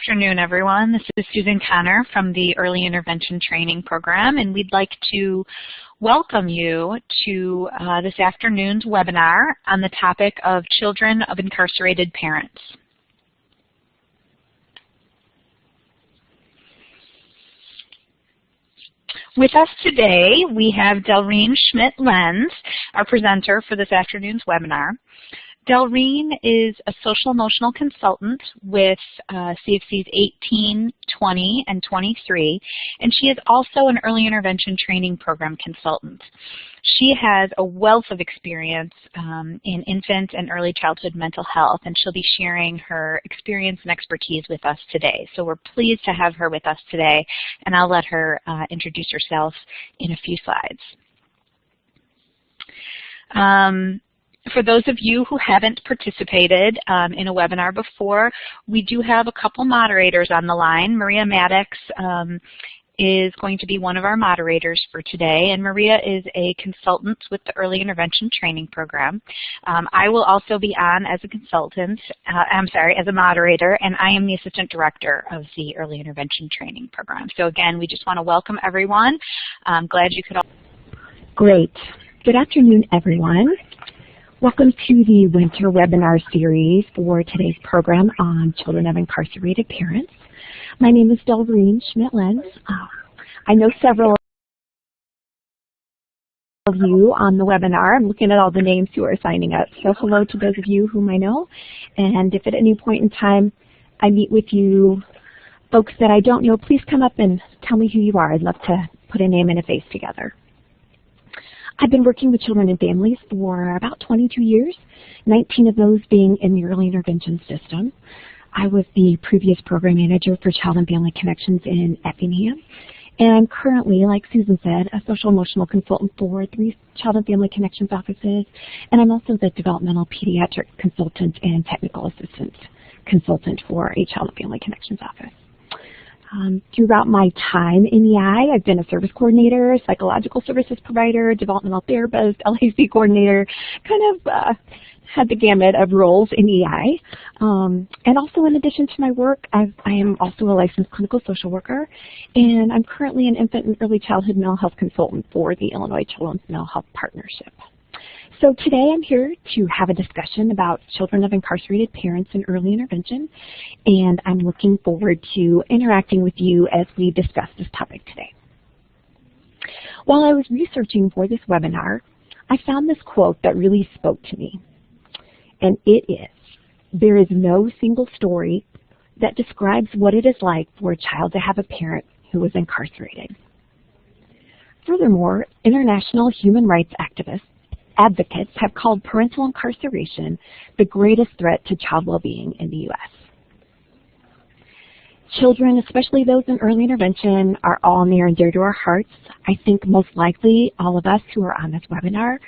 afternoon, everyone. This is Susan Connor from the Early Intervention Training Program, and we'd like to welcome you to this afternoon's webinar on the topic of children of incarcerated parents. With us today, we have Delreen Schmidt-Lenz, our presenter for this afternoon's webinar. Delreen is a social emotional consultant with CFCs 18, 20, and 23, and she is also an early intervention training program consultant. She has a wealth of experience in infant and early childhood mental health, and she'll be sharing her experience and expertise with us today. So we're pleased to have her with us today, and I'll let her introduce herself in a few slides. For those of you who haven't participated in a webinar before, we do have a couple moderators on the line. Maria Maddox is going to be one of our moderators for today, and Maria is a consultant with the Early Intervention Training Program. I will also be on as a consultant, as a moderator, and I am the Assistant Director of the Early Intervention Training Program. So again, we just want to welcome everyone. I'm glad you could all. Great. Good afternoon, everyone. Welcome to the winter webinar series for today's program on children of incarcerated parents. My name is Delreen Schmidt-Lenz. I know several of you on the webinar. I'm looking at all the names who are signing up. So hello to those of you whom I know. And if at any point in time I meet with you folks that I don't know, please come up and tell me who you are. I'd love to put a name and a face together. I've been working with children and families for about 22 years, 19 of those being in the early intervention system. I was the previous program manager for Child and Family Connections in Effingham, and I'm currently, like Susan said, a social emotional consultant for 3 Child and Family Connections offices, and I'm also the developmental pediatric consultant and technical assistant consultant for a Child and Family Connections office. Throughout my time in EI, I've been a service coordinator, psychological services provider, developmental therapist, LAC coordinator, kind of had the gamut of roles in EI. And also in addition to my work, I am also a licensed clinical social worker, and I'm currently an infant and early childhood mental health consultant for the Illinois Children's Mental Health Partnership. So today I'm here to have a discussion about children of incarcerated parents and early intervention, and I'm looking forward to interacting with you as we discuss this topic today. While I was researching for this webinar, I found this quote that really spoke to me, and it is, "There is no single story that describes what it is like for a child to have a parent who is incarcerated." Furthermore, international human rights advocates have called parental incarceration the greatest threat to child well-being in the U.S. Children, especially those in early intervention, are all near and dear to our hearts. I think most likely all of us who are on this webinar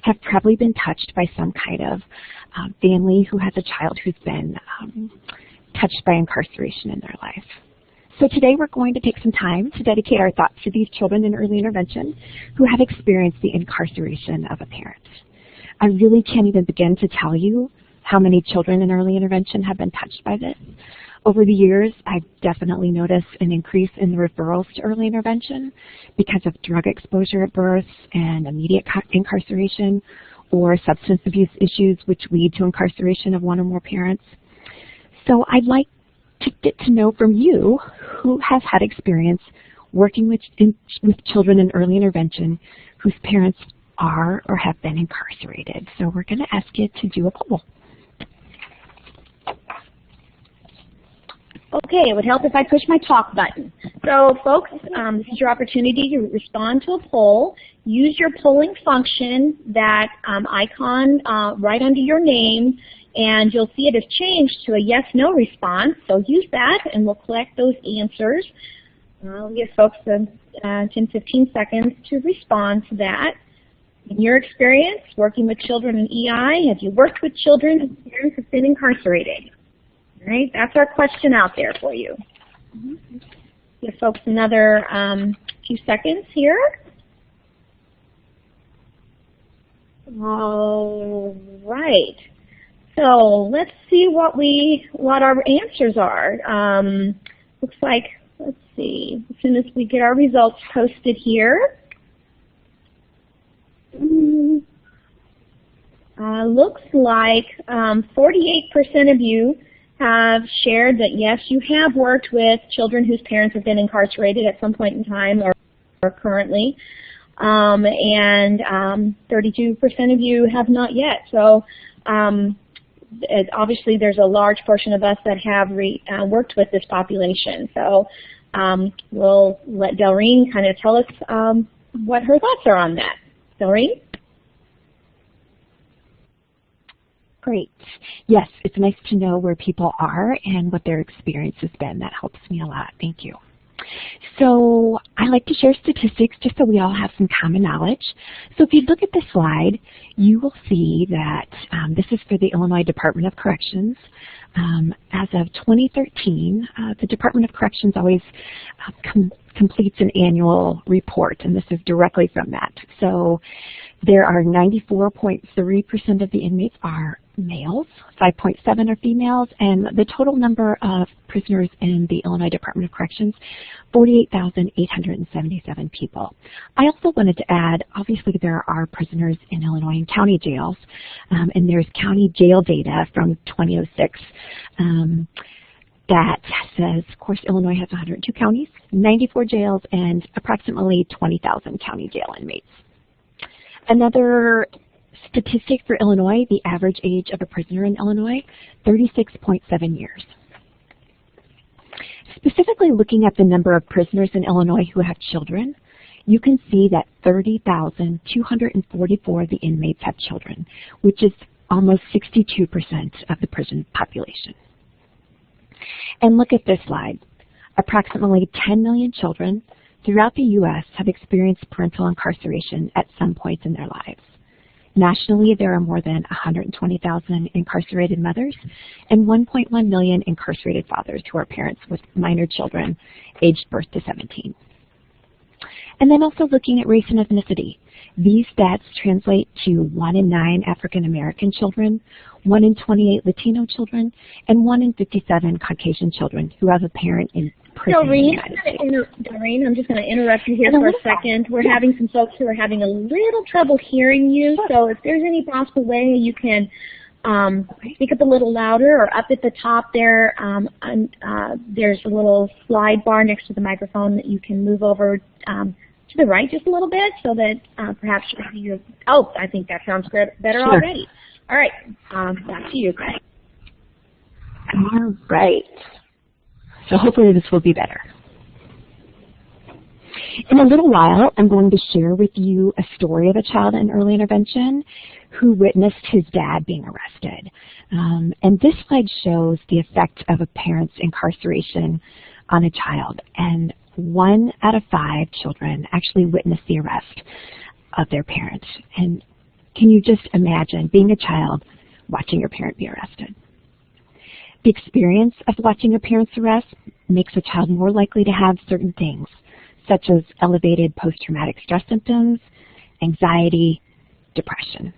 have probably been touched by some kind of family who has a child who's been touched by incarceration in their life. So today we're going to take some time to dedicate our thoughts to these children in early intervention who have experienced the incarceration of a parent. I really can't even begin to tell you how many children in early intervention have been touched by this. Over the years, I've definitely noticed an increase in the referrals to early intervention because of drug exposure at birth and immediate incarceration, or substance abuse issues which lead to incarceration of one or more parents. So I'd like to get to know from you who has had experience working with children in early intervention whose parents are or have been incarcerated. So we're going to ask you to do a poll. Okay, it would help if I push my talk button. So folks, this is your opportunity to respond to a poll. Use your polling function, that icon right under your name, and you'll see it has changed to a yes-no response. So use that, and we'll collect those answers. I'll give folks 10-15 seconds to respond to that. In your experience working with children in EI, have you worked with children whose parents have been incarcerated? All right, that's our question out there for you. Give folks another few seconds here. All right. So let's see what our answers are. Looks like, let's see, as soon as we get our results posted here. Looks like 48% of you have shared that yes, you have worked with children whose parents have been incarcerated at some point in time or currently. And 32% of you have not yet. So obviously there's a large portion of us that have worked with this population. So we'll let Delreen kind of tell us what her thoughts are on that. Delreen? Great. Yes, it's nice to know where people are and what their experience has been. That helps me a lot. Thank you. So I like to share statistics just so we all have some common knowledge. So if you look at this slide, you will see that this is for the Illinois Department of Corrections. As of 2013, the Department of Corrections always completes an annual report, and this is directly from that. So there are 94.3% of the inmates are males, 5.7 are females, and the total number of prisoners in the Illinois Department of Corrections, 48,877 people. I also wanted to add, obviously there are prisoners in Illinois in county jails, and there's county jail data from 2006 that says, of course, Illinois has 102 counties, 94 jails, and approximately 20,000 county jail inmates. Another statistic for Illinois, the average age of a prisoner in Illinois, 36.7 years. Specifically looking at the number of prisoners in Illinois who have children, you can see that 30,244 of the inmates have children, which is almost 62% of the prison population. And look at this slide. Approximately 10 million children throughout the U.S. have experienced parental incarceration at some point in their lives. Nationally, there are more than 120,000 incarcerated mothers and 1.1 million incarcerated fathers who are parents with minor children aged birth to 17. And then also looking at race and ethnicity. These stats translate to 1 in 9 African American children, 1 in 28 Latino children, and 1 in 57 Caucasian children who have a parent in prison. Delreen, I'm just going to interrupt you here for a second. We're having some folks who are having a little trouble hearing you, so if there's any possible way you can speak up a little louder, or up at the top there, there's a little slide bar next to the microphone that you can move over to the right just a little bit so that perhaps you, oh, I think that sounds better already. All right, back to you. All right. So hopefully this will be better. In a little while, I'm going to share with you a story of a child in early intervention who witnessed his dad being arrested. And this slide shows the effect of a parent's incarceration on a child. And 1 out of 5 children actually witnessed the arrest of their parent. And can you just imagine being a child watching your parent be arrested? The experience of watching a parent's arrest makes a child more likely to have certain things, such as elevated post-traumatic stress symptoms, anxiety, depression.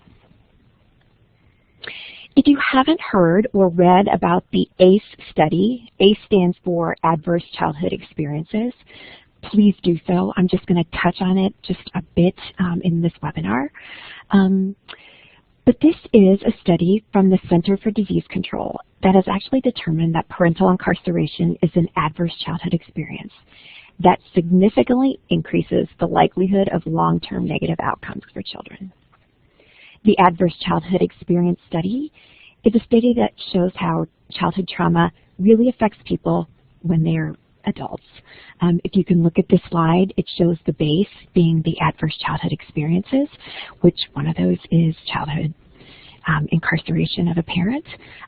If you haven't heard or read about the ACE study, ACE stands for Adverse Childhood Experiences, please do so. I'm just going to touch on it just a bit in this webinar. But this is a study from the Center for Disease Control that has actually determined that parental incarceration is an adverse childhood experience that significantly increases the likelihood of long-term negative outcomes for children. The Adverse Childhood Experience Study is a study that shows how childhood trauma really affects people when they're adults. If you can look at this slide, it shows the base being the adverse childhood experiences, which one of those is childhood incarceration of a parent.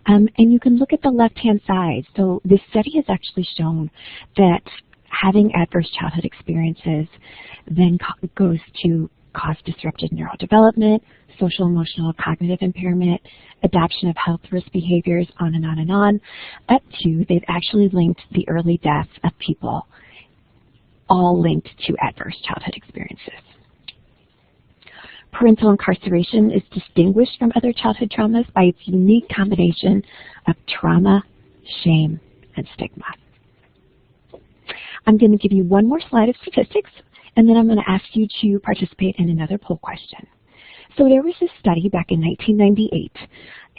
And you can look at the left-hand side. So this study has actually shown that having adverse childhood experiences then goes to cause disrupted neurodevelopment, social, emotional, cognitive impairment, adoption of health risk behaviors, on and on and on, up to they've actually linked the early death of people, all linked to adverse childhood experiences. Parental incarceration is distinguished from other childhood traumas by its unique combination of trauma, shame, and stigma. I'm going to give you one more slide of statistics, and then I'm going to ask you to participate in another poll question. So there was this study back in 1998,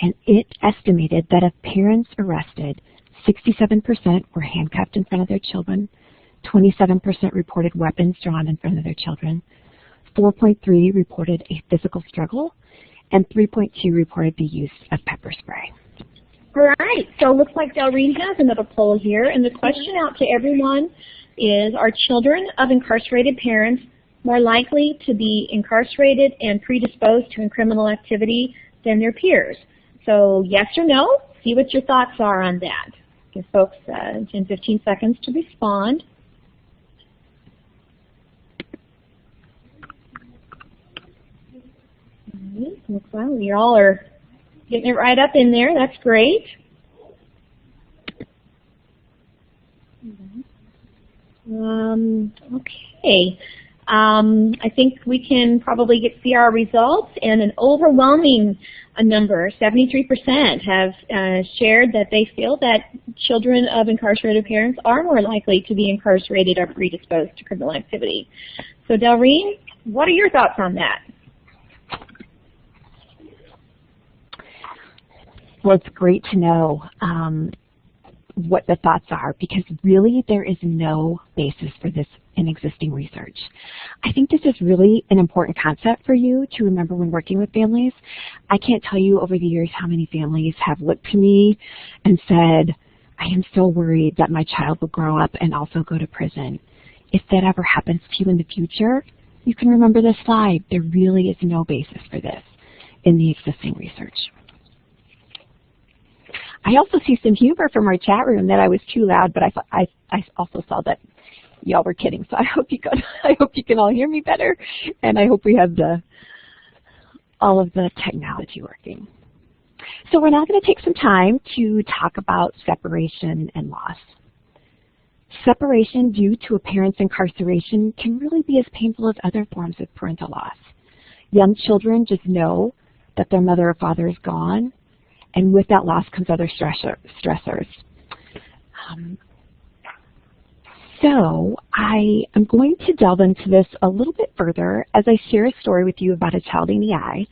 and it estimated that of parents arrested, 67% were handcuffed in front of their children, 27% reported weapons drawn in front of their children, 4.3 reported a physical struggle, and 3.2 reported the use of pepper spray. All right, so it looks like Delreen has another poll here, and the question out to everyone is, are children of incarcerated parents more likely to be incarcerated and predisposed to criminal activity than their peers? So yes or no, see what your thoughts are on that. Give folks 10-15 seconds to respond. Looks like you all are getting it right up in there. That's great. Okay. I think we can probably see our results, and an overwhelming number, 73%, have shared that they feel that children of incarcerated parents are more likely to be incarcerated or predisposed to criminal activity. So Delreen, what are your thoughts on that? Well, it's great to know what the thoughts are, because really there is no basis for this in existing research. I think this is really an important concept for you to remember when working with families. I can't tell you over the years how many families have looked to me and said, I am so worried that my child will grow up and also go to prison. If that ever happens to you in the future, you can remember this slide. There really is no basis for this in the existing research. I also see some humor from our chat room that I was too loud, but I also saw that y'all were kidding. So I hope you can all hear me better, and I hope we have all of the technology working. So we're now going to take some time to talk about separation and loss. Separation due to a parent's incarceration can really be as painful as other forms of parental loss. Young children just know that their mother or father is gone, and with that loss comes other stressors. So I am going to delve into this a little bit further as I share a story with you about a child in EI.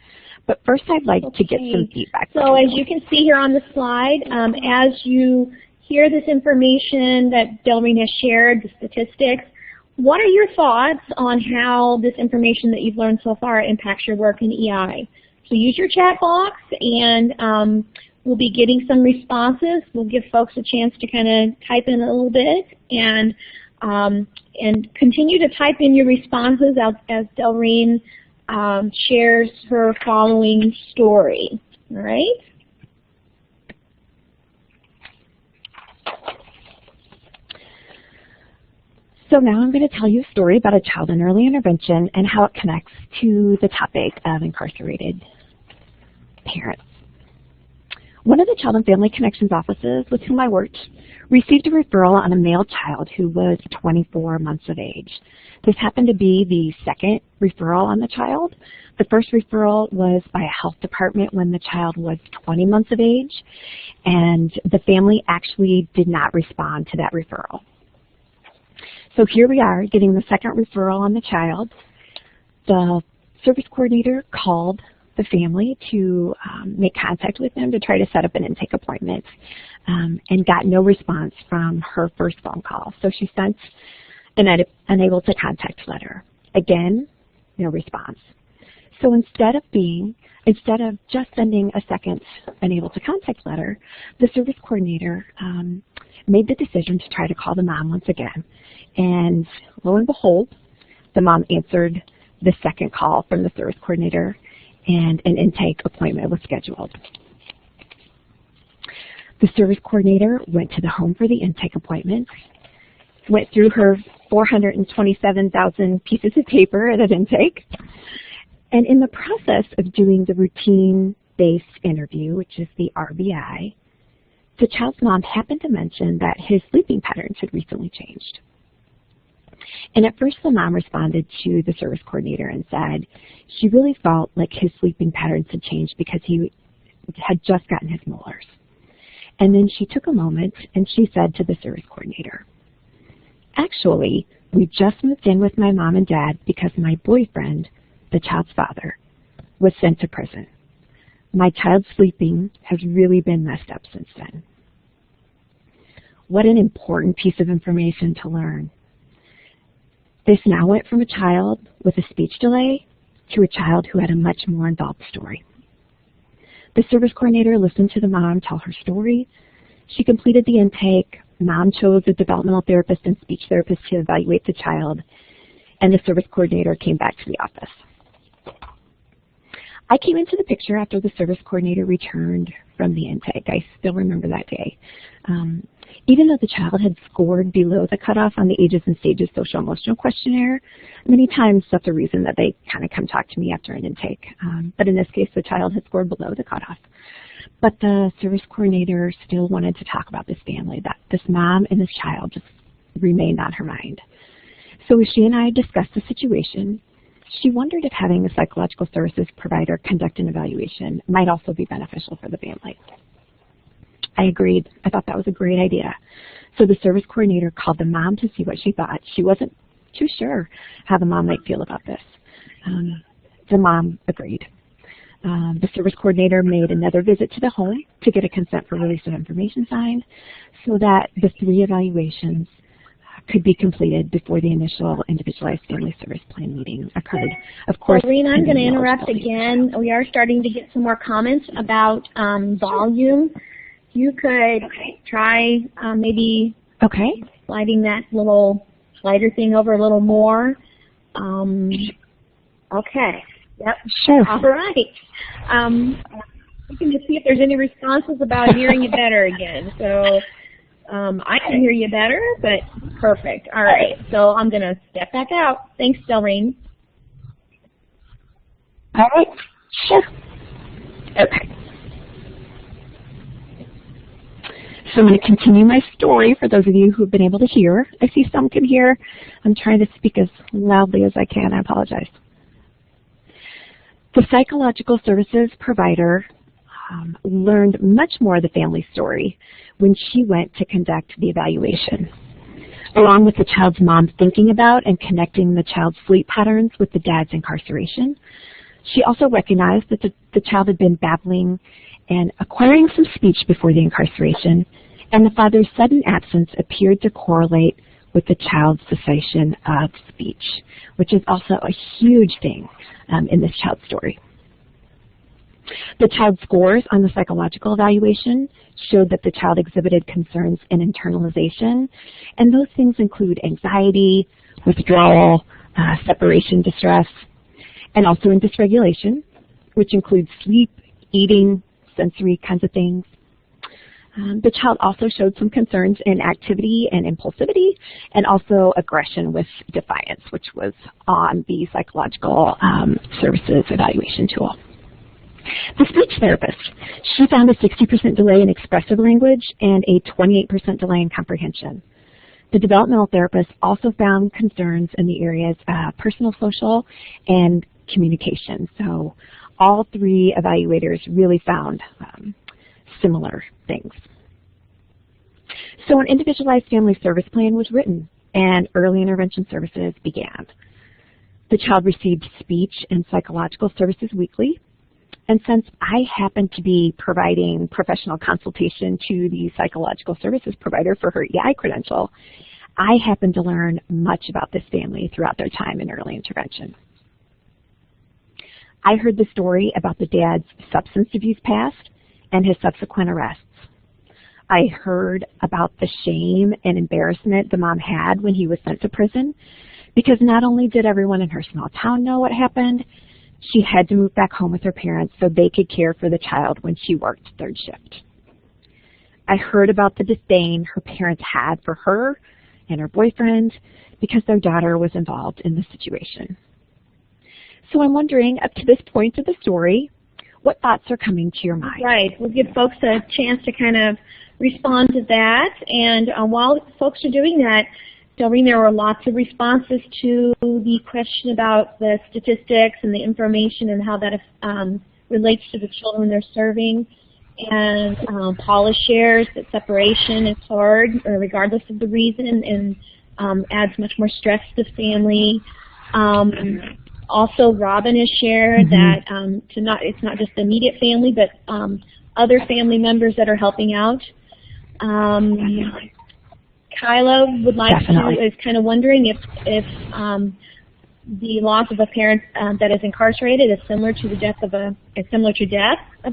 But first I'd like to get some feedback. So as you can see here on the slide, as you hear this information that Delreen has shared, the statistics, what are your thoughts on how this information that you've learned so far impacts your work in EI? So use your chat box, and we'll be getting some responses. We'll give folks a chance to kind of type in a little bit, and continue to type in your responses as Delreen shares her following story. All right? So now I'm going to tell you a story about a child in early intervention and how it connects to the topic of incarcerated parents. One of the Child and Family Connections offices with whom I worked received a referral on a male child who was 24 months of age. This happened to be the second referral on the child. The first referral was by a health department when the child was 20 months of age, and the family actually did not respond to that referral. So here we are getting the second referral on the child. The service coordinator called the family to make contact with them to try to set up an intake appointment, and got no response from her first phone call. So she sent an unable to contact letter. Again, no response. So instead of just sending a second unable to contact letter, the service coordinator made the decision to try to call the mom once again. And lo and behold, the mom answered the second call from the service coordinator, and an intake appointment was scheduled. The service coordinator went to the home for the intake appointment, went through her 427,000 pieces of paper at an intake, and in the process of doing the routine-based interview, which is the RBI, the child's mom happened to mention that his sleeping patterns had recently changed. And at first the mom responded to the service coordinator and said she really felt like his sleeping patterns had changed because he had just gotten his molars. And then she took a moment and she said to the service coordinator, actually, we just moved in with my mom and dad because my boyfriend, the child's father, was sent to prison. My child's sleeping has really been messed up since then. What an important piece of information to learn. This now went from a child with a speech delay to a child who had a much more involved story. The service coordinator listened to the mom tell her story. She completed the intake. Mom chose a developmental therapist and speech therapist to evaluate the child, and the service coordinator came back to the office. I came into the picture after the service coordinator returned from the intake. I still remember that day. Even though the child had scored below the cutoff on the Ages and Stages social emotional questionnaire, many times that's a reason that they kind of come talk to me after an intake. But in this case, the child had scored below the cutoff. But the service coordinator still wanted to talk about this family, that this mom and this child just remained on her mind. So as she and I discussed the situation, she wondered if having a psychological services provider conduct an evaluation might also be beneficial for the family. I agreed. I thought that was a great idea. So the service coordinator called the mom to see what she thought. She wasn't too sure how the mom might feel about this. The mom agreed. The service coordinator made another visit to the home to get a consent for release of information signed so that the 3 evaluations could be completed before the initial individualized family service plan meeting occurred. Of course, Delreen, I'm going to interrupt again. We are starting to get some more comments about volume. You could try maybe sliding that little slider thing over a little more. Okay. Yep. Sure. All right. We can just see if there's any responses about hearing you better again. So I can hear you better, but perfect. All right. So I'm going to step back out. Thanks, Delreen. All right. Sure. Okay. So I'm going to continue my story for those of you who have been able to hear. I see some can hear. I'm trying to speak as loudly as I can. I apologize. The psychological services provider learned much more of the family story when she went to conduct the evaluation. Along with the child's mom thinking about and connecting the child's sleep patterns with the dad's incarceration, she also recognized that the child had been babbling and acquiring some speech before the incarceration, and the father's sudden absence appeared to correlate with the child's cessation of speech, which is also a huge thing in this child's story. The child's scores on the psychological evaluation showed that the child exhibited concerns in internalization, and those things include anxiety, withdrawal, separation distress, and also in dysregulation, which includes sleep, eating, sensory kinds of things. The child also showed some concerns in activity and impulsivity, and also aggression with defiance, which was on the psychological services evaluation tool. The speech therapist, she found a 60% delay in expressive language and a 28% delay in comprehension. The developmental therapist also found concerns in the areas personal, social, and communication. So all 3 evaluators really found similar things. So an individualized family service plan was written and early intervention services began. The child received speech and psychological services weekly. And since I happened to be providing professional consultation to the psychological services provider for her EI credential, I happened to learn much about this family throughout their time in early intervention. I heard the story about the dad's substance abuse past and his subsequent arrests. I heard about the shame and embarrassment the mom had when he was sent to prison, because not only did everyone in her small town know what happened, she had to move back home with her parents so they could care for the child when she worked 3rd shift. I heard about the disdain her parents had for her and her boyfriend because their daughter was involved in the situation. So I'm wondering, up to this point of the story, what thoughts are coming to your mind? Right. We'll give folks a chance to kind of respond to that. And while folks are doing that, Delreen, there were lots of responses to the question about the statistics and the information and how that relates to the children they're serving. And Paula shares that separation is hard, regardless of the reason, and adds much more stress to the family. Also, Robin has shared that it's not just the immediate family, but other family members that are helping out. Kyla would like is kind of wondering if the loss of a parent that is incarcerated is similar to the death of a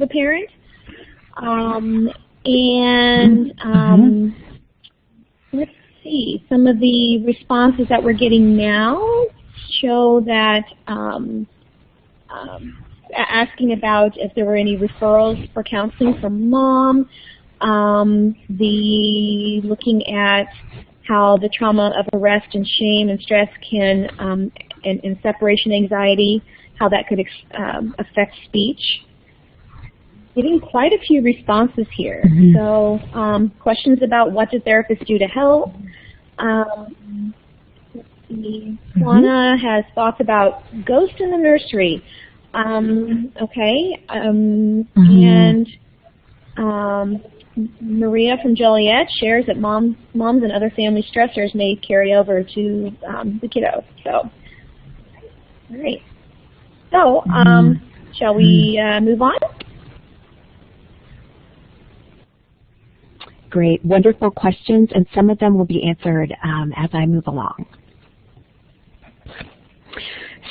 parent. Let's see, some of the responses that we're getting now show that asking about if there were any referrals for counseling from mom, looking at how the trauma of arrest and shame and stress can, and separation anxiety, how that could affect speech. Getting quite a few responses here. So questions about what do therapists do to help. Let's see. Juana has thoughts about ghosts in the nursery. And Maria from Joliet shares that moms and other family stressors may carry over to the kiddo. So, all right. So, shall we move on? Great, wonderful questions, and some of them will be answered as I move along.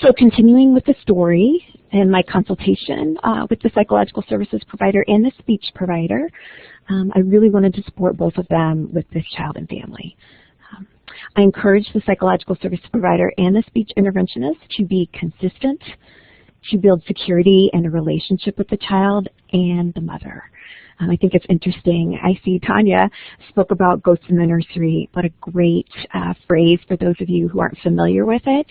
So continuing with the story and my consultation with the psychological services provider and the speech provider, I really wanted to support both of them with this child and family. I encouraged the psychological service provider and the speech interventionist to be consistent, to build security and a relationship with the child and the mother. I think it's interesting. I see Tanya spoke about ghosts in the nursery. What a great phrase for those of you who aren't familiar with it.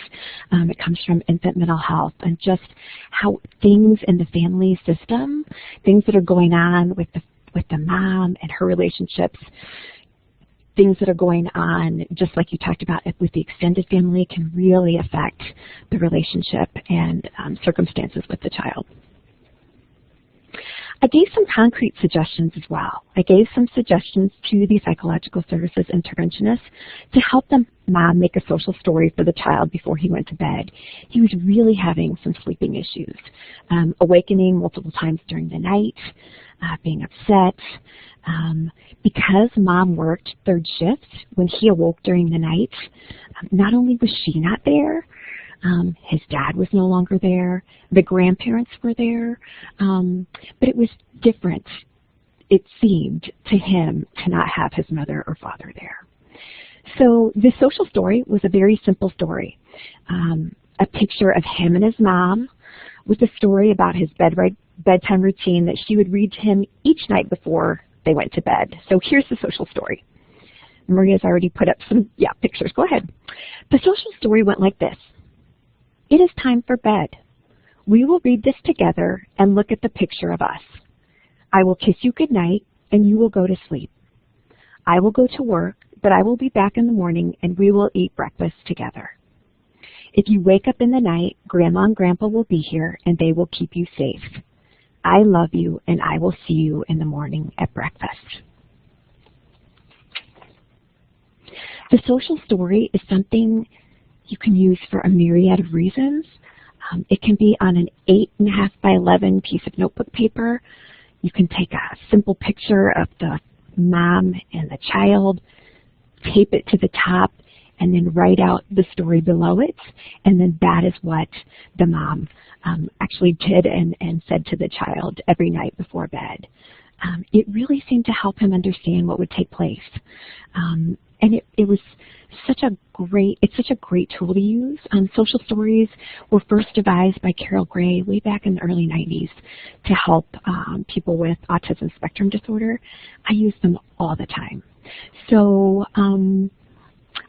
It comes from infant mental health and just how things in the family system, things that are going on with the mom and her relationships, things that are going on, just like you talked about with the extended family, can really affect the relationship and circumstances with the child. I gave some concrete suggestions as well. I gave some suggestions to the psychological services interventionist to help the mom make a social story for the child before he went to bed. He was really having some sleeping issues, awakening multiple times during the night, being upset. Because mom worked third shift, when he awoke during the night, not only was she not there, his dad was no longer there, the grandparents were there, but it was different, it seemed, to him to not have his mother or father there. So the social story was a very simple story, a picture of him and his mom with a story about his bedtime routine that she would read to him each night before they went to bed. So here's the social story. Maria's already put up some pictures. Go ahead. The social story went like this. It is time for bed. We will read this together and look at the picture of us. I will kiss you goodnight and you will go to sleep. I will go to work, but I will be back in the morning and we will eat breakfast together. If you wake up in the night, Grandma and Grandpa will be here and they will keep you safe. I love you and I will see you in the morning at breakfast. The social story is something you can use for a myriad of reasons. It can be on an 8.5 by 11 piece of notebook paper. You can take a simple picture of the mom and the child, tape it to the top, and then write out the story below it. And then that is what the mom actually did and said to the child every night before bed. It really seemed to help him understand what would take place. And it was such a great tool to use. Social stories were first devised by Carol Gray way back in the early 90s to help people with autism spectrum disorder. I use them all the time. So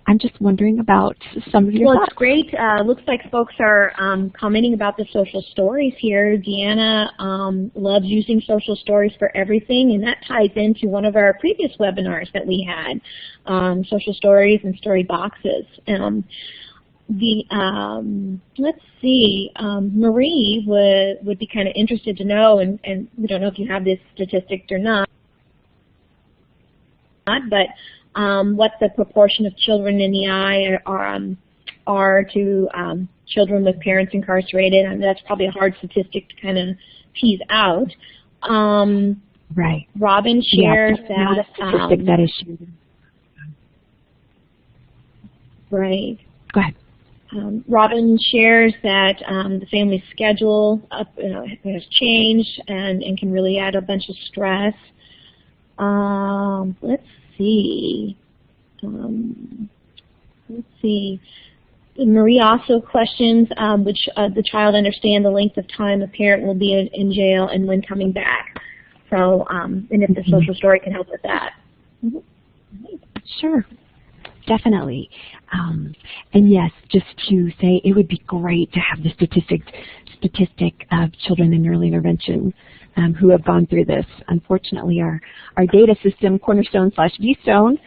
I'm just wondering about some of your Well, thoughts. it's great. Looks like folks are commenting about the social stories here. Deanna loves using social stories for everything, and that ties into one of our previous webinars that we had, social stories and story boxes. Let's see, Marie would be kind of interested to know, and we don't know if you have this statistic or not, but what the proportion of children in the eye are to children with parents incarcerated. And that's probably a hard statistic to kind of tease out. Right. Robin shares not a statistic that is shared. Right. Go ahead. Robin shares that the family schedule has changed and can really add a bunch of stress. Let's see. Marie also questions, which the child understand the length of time a parent will be in jail and when coming back. So, and if the social story can help with that. Sure. Definitely. And yes, just to say, it would be great to have the statistic of children in early intervention who have gone through this. Unfortunately, our data system, Cornerstone/Vstone,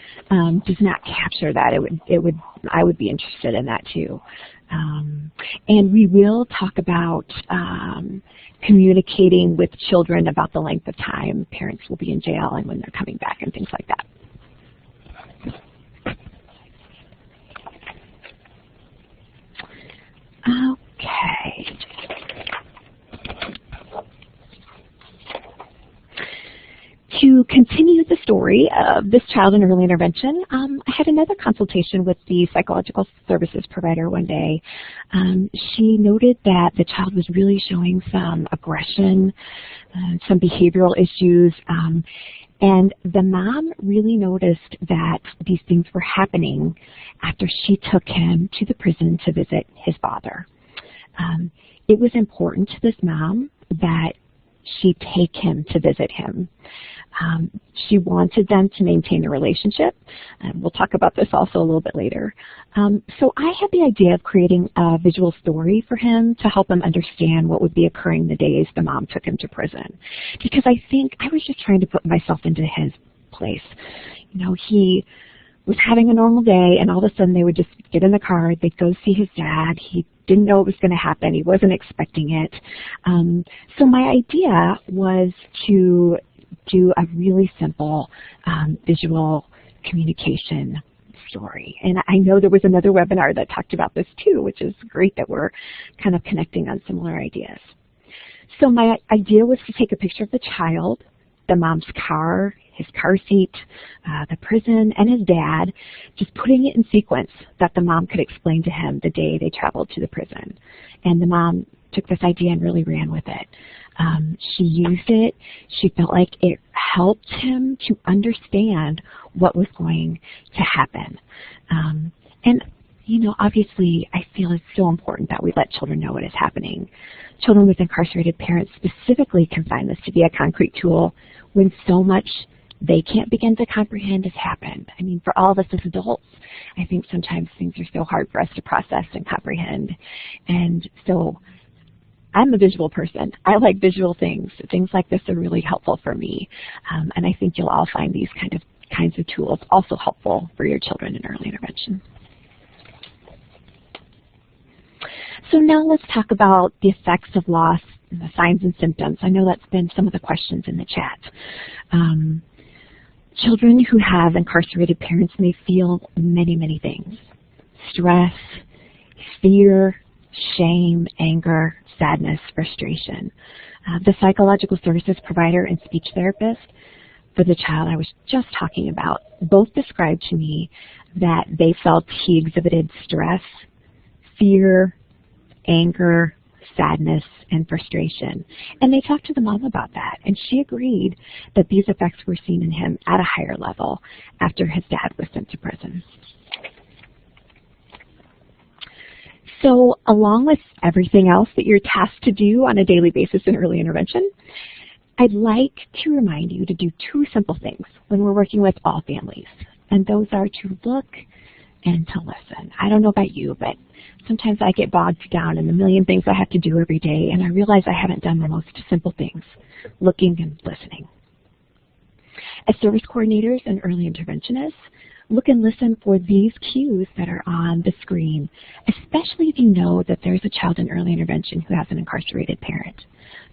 does not capture that. I would be interested in that too. And we will talk about communicating with children about the length of time parents will be in jail and when they're coming back and things like that. Okay. To continue the story of this child in early intervention, I had another consultation with the psychological services provider one day. She noted that the child was really showing some aggression, some behavioral issues, and the mom really noticed that these things were happening after she took him to the prison to visit his father. It was important to this mom that she take him to visit him. She wanted them to maintain a relationship. We'll talk about this also a little bit later. So I had the idea of creating a visual story for him to help him understand what would be occurring the days the mom took him to prison. Because I think I was just trying to put myself into his place. You know, he was having a normal day, and all of a sudden they would just get in the car, they'd go see his dad. He didn't know it was going to happen. He wasn't expecting it. So my idea was to do a really simple visual communication story. And I know there was another webinar that talked about this too, which is great that we're kind of connecting on similar ideas. So my idea was to take a picture of the child, the mom's car, his car seat, the prison, and his dad, just putting it in sequence that the mom could explain to him the day they traveled to the prison. And the mom took this idea and really ran with it. She used it. She felt like it helped him to understand what was going to happen. And, you know, obviously I feel it's so important that we let children know what is happening. Children with incarcerated parents specifically can find this to be a concrete tool when so much they can't begin to comprehend has happened. I mean, for all of us as adults, I think sometimes things are so hard for us to process and comprehend. And so I'm a visual person. I like visual things. Things like this are really helpful for me. And I think you'll all find these kinds of tools also helpful for your children in early intervention. So now let's talk about the effects of loss and the signs and symptoms. I know that's been some of the questions in the chat. Children who have incarcerated parents may feel many, many things. Stress, fear, shame, anger, sadness, frustration. The psychological services provider and speech therapist for the child I was just talking about both described to me that they felt he exhibited stress, fear, anger, sadness, and frustration. And they talked to the mom about that, and she agreed that these effects were seen in him at a higher level after his dad was sent to prison. So along with everything else that you're tasked to do on a daily basis in early intervention, I'd like to remind you to do two simple things when we're working with all families. And those are to look, and to listen. I don't know about you, but sometimes I get bogged down in the million things I have to do every day, and I realize I haven't done the most simple things, looking and listening. As service coordinators and early interventionists, look and listen for these cues that are on the screen, especially if you know that there's a child in early intervention who has an incarcerated parent.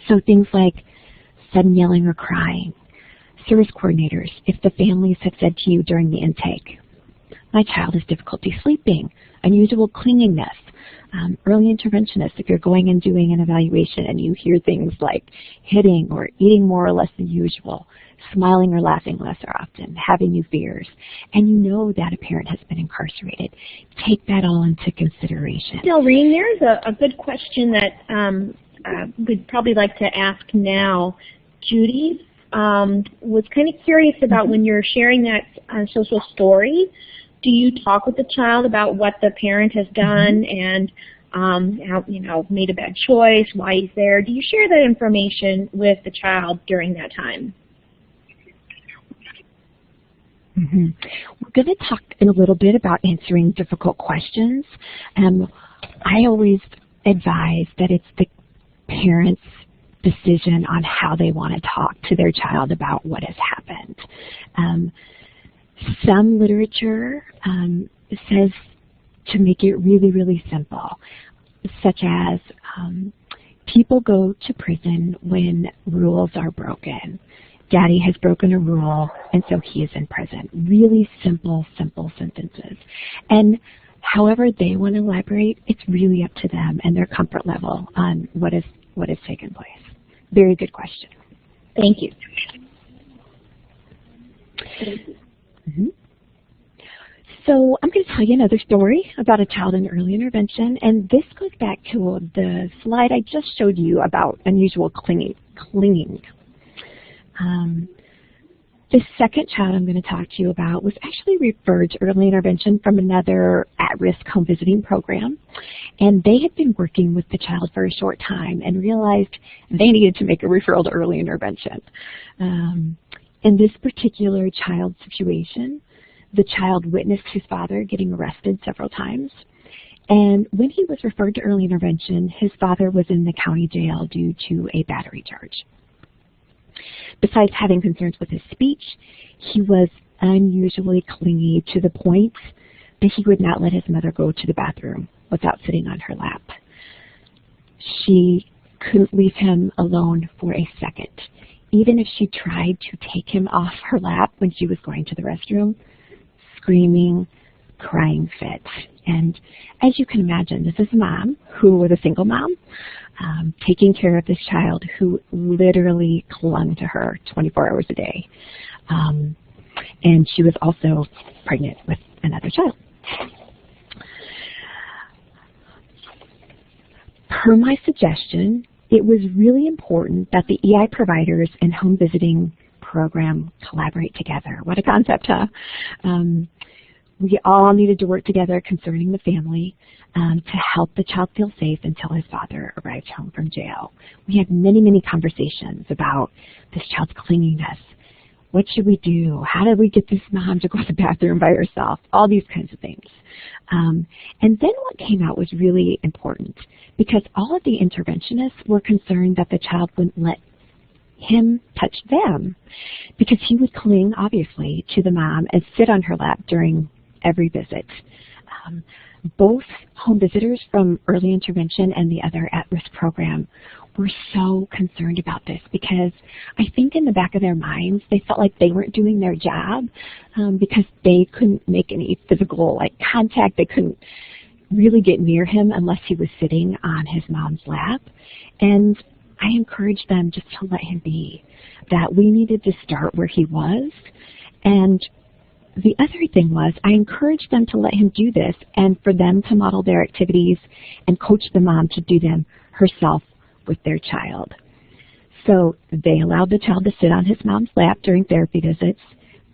So things like sudden yelling or crying. Service coordinators, if the families have said to you during the intake, my child has difficulty sleeping, unusual clinginess. Early interventionists, if you're going and doing an evaluation and you hear things like hitting or eating more or less than usual, smiling or laughing less or often, having new fears, and you know that a parent has been incarcerated, take that all into consideration. Delreen, there's a good question that we'd probably like to ask now. Judy was kind of curious about when you're sharing that social story, do you talk with the child about what the parent has done and how, made a bad choice, why he's there? Do you share that information with the child during that time? We're going to talk in a little bit about answering difficult questions. I always advise that it's the parent's decision on how they want to talk to their child about what has happened. Some literature says to make it really, really simple, such as people go to prison when rules are broken. Daddy has broken a rule, and so he is in prison. Really simple, simple sentences. And however they want to elaborate, it's really up to them and their comfort level on what has taken place. Very good question. Thank you. So I'm going to tell you another story about a child in early intervention, and this goes back to the slide I just showed you about unusual clinging. This second child I'm going to talk to you about was actually referred to early intervention from another at-risk home visiting program, and they had been working with the child for a short time and realized they needed to make a referral to early intervention. In this particular child situation, the child witnessed his father getting arrested several times, and when he was referred to early intervention, his father was in the county jail due to a battery charge. Besides having concerns with his speech, he was unusually clingy to the point that he would not let his mother go to the bathroom without sitting on her lap. She couldn't leave him alone for a second. Even if she tried to take him off her lap when she was going to the restroom, screaming, crying fit. And as you can imagine, this is a mom who was a single mom, taking care of this child who literally clung to her 24 hours a day. And she was also pregnant with another child. Per my suggestion, it was really important that the EI providers and home visiting program collaborate together. What a concept, huh? We all needed to work together concerning the family to help the child feel safe until his father arrived home from jail. We had many, many conversations about this child's clinginess. What should we do? How do we get this mom to go to the bathroom by herself? All these kinds of things. And then what came out was really important because all of the interventionists were concerned that the child wouldn't let him touch them because he would cling, obviously, to the mom and sit on her lap during every visit. Both home visitors from early intervention and the other at-risk program were so concerned about this because I think in the back of their minds they felt like they weren't doing their job because they couldn't make any physical contact. They couldn't really get near him unless he was sitting on his mom's lap. And I encouraged them just to let him be, that we needed to start where he was. And the other thing was I encouraged them to let him do this and for them to model their activities and coach the mom to do them herself with their child. So they allowed the child to sit on his mom's lap during therapy visits.